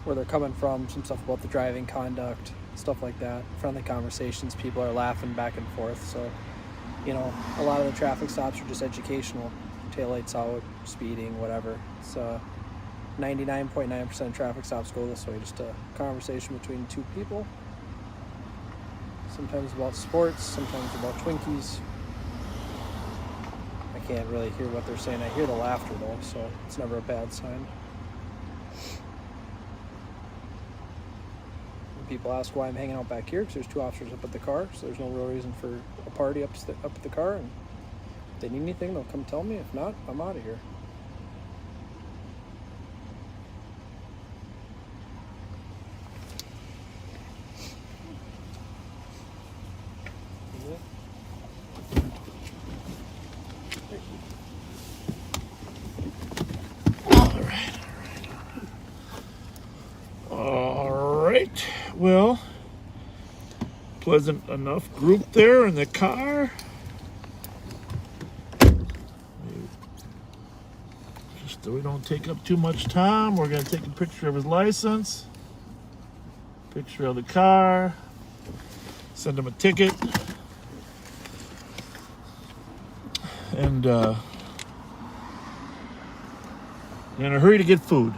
where they're coming from, some stuff about the driving conduct, stuff like that. Friendly conversations, people are laughing back and forth. So, you know, a lot of the traffic stops are just educational. Taillights out, speeding, whatever. It's 99.9% of traffic stops go this way. Just a conversation between two people. Sometimes about sports, sometimes about Twinkies. I can't really hear what they're saying. I hear the laughter though, so it's never a bad sign. When people ask why I'm hanging out back here, because there's 2 officers up at the car, so there's no real reason for a party up at the car. And if they need anything, they'll come tell me. If not, I'm out of here. Well, pleasant enough group there in the car. Just so we don't take up too much time, we're going to take a picture of his license, picture of the car, send him a ticket, and in a hurry to get food.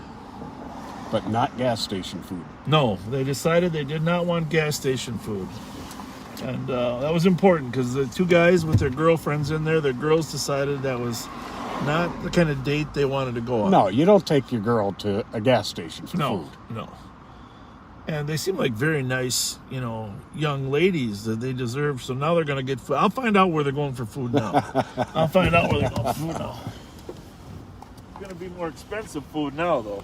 But not gas station food. No, they decided they did not want gas station food. And that was important because the 2 guys with their girlfriends in there, their girls decided that was not the kind of date they wanted to go on. No, you don't take your girl to a gas station for food. No. And they seem like very nice, young ladies that they deserve. So now they're going to get food. I'll find out where they're going for food now. It's going to be more expensive food now, though.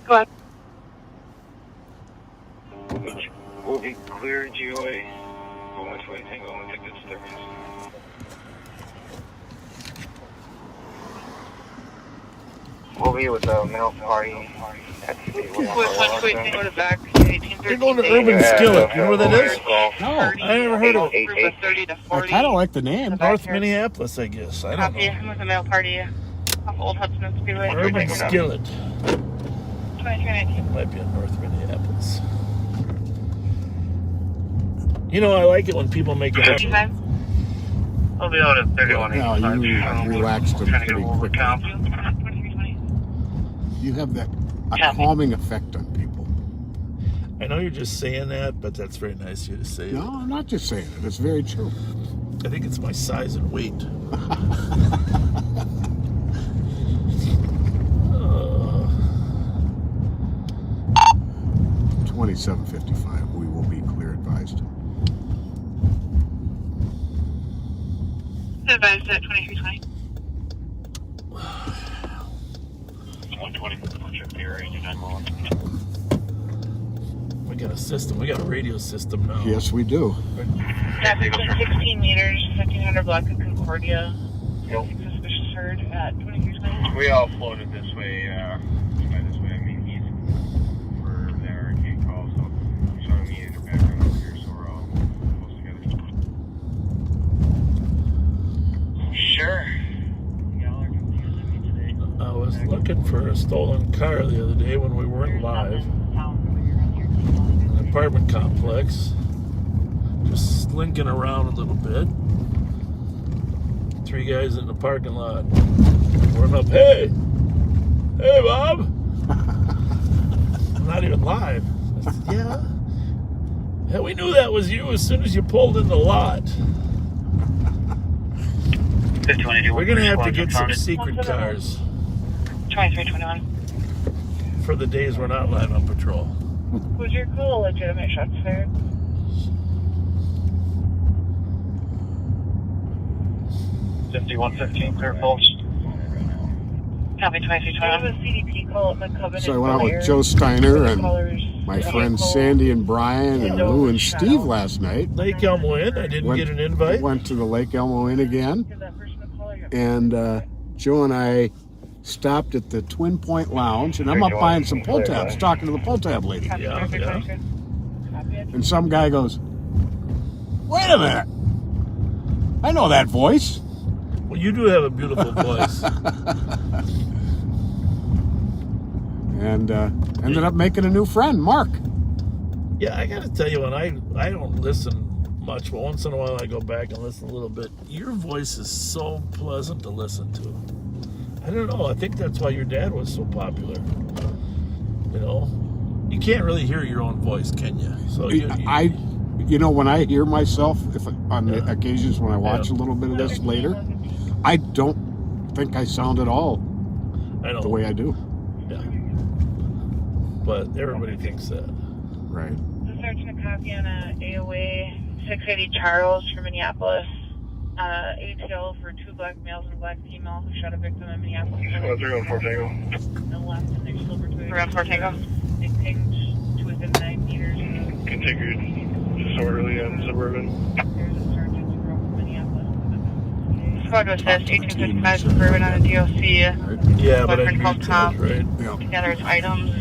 Go ahead. Will be clear GOA. Which way Tango? I'm going to take the Disturbance. We'll be with the male party. You're going to Urban Skillet. You know where that is? No. I never heard of it. I kind of like the name. North Minneapolis, I guess. I don't know. I'm with the male party off Old Hudson Speedway. Urban Skillet. 2319. Might be in North Minneapolis. I like it when people make it. I'll be out at 31. No, you relaxed them pretty quickly. Count. You have a calming effect on people. I know you're just saying that, but that's very nice of you to say. No, I'm not just saying it. It's very true. I think it's my size and weight. 2755. We will be clear advised. Advised at 2320. 120. Check the area. 911. We got a system. We got a radio system now. Yes, we do. Traffic 16 meters, 1500 block of Concordia. Suspicious herd at 2320. We all floated this way. By this way, I mean east for the arcade call. So showing me your background over here, so we're all close together. Sure. Y'all are confusing me today. I was looking for a stolen car the other day when we weren't live. An apartment complex. Just slinking around a little bit. 3 guys in the parking lot. We're up. Hey Bob. I'm not even live. I said, yeah, we knew that was you as soon as you pulled in the lot. We're gonna have to get some secret cars 2321. for the days we're not live on patrol. Was your cool legitimate shots fired? Clear pulse. Copy 2320. I have a CDP call at the Covenant. So I went out with Joe Steiner and my friends Sandy and Brian and Lou and Steve last night. Lake Elmo Inn. I didn't get an invite. Went to the Lake Elmo Inn again. And Joe and I stopped at the Twin Point Lounge, and I'm up buying some pull tabs, talking to the pull tab lady. Yeah, yeah. And some guy goes, "Wait a minute, I know that voice." Well, you do have a beautiful voice. And ended up making a new friend, Mark. Yeah, I got to tell you, when I don't listen much, but once in a while I go back and listen a little bit. Your voice is so pleasant to listen to. I don't know. I think that's why your dad was so popular. You know, you can't really hear your own voice, can you? So you know, when I hear myself, on the occasions when I watch a little bit of this later, I don't think I sound at all the way I do. Yeah. But everybody thinks that. Right. Searching a copy on a AOA 680 Charles from Minneapolis. ATL for 2 black males and a black female who shot a victim in Minneapolis. 314 Tango. No left in their silver Toyota. 314 Tango. They pinged to within 9 meters. Continued disorderly and suburban. There's a sergeant who drove from Minneapolis. Squad to assist, 1855 suburban on a DOC. Yeah, but I Boyfriend called Tom. right? Together his items.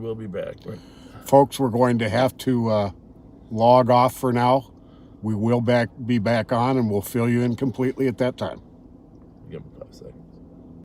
will be back. Right. Folks, we're going to have to log off for now. We will be back on, and we'll fill you in completely at that time. Give him 5 seconds.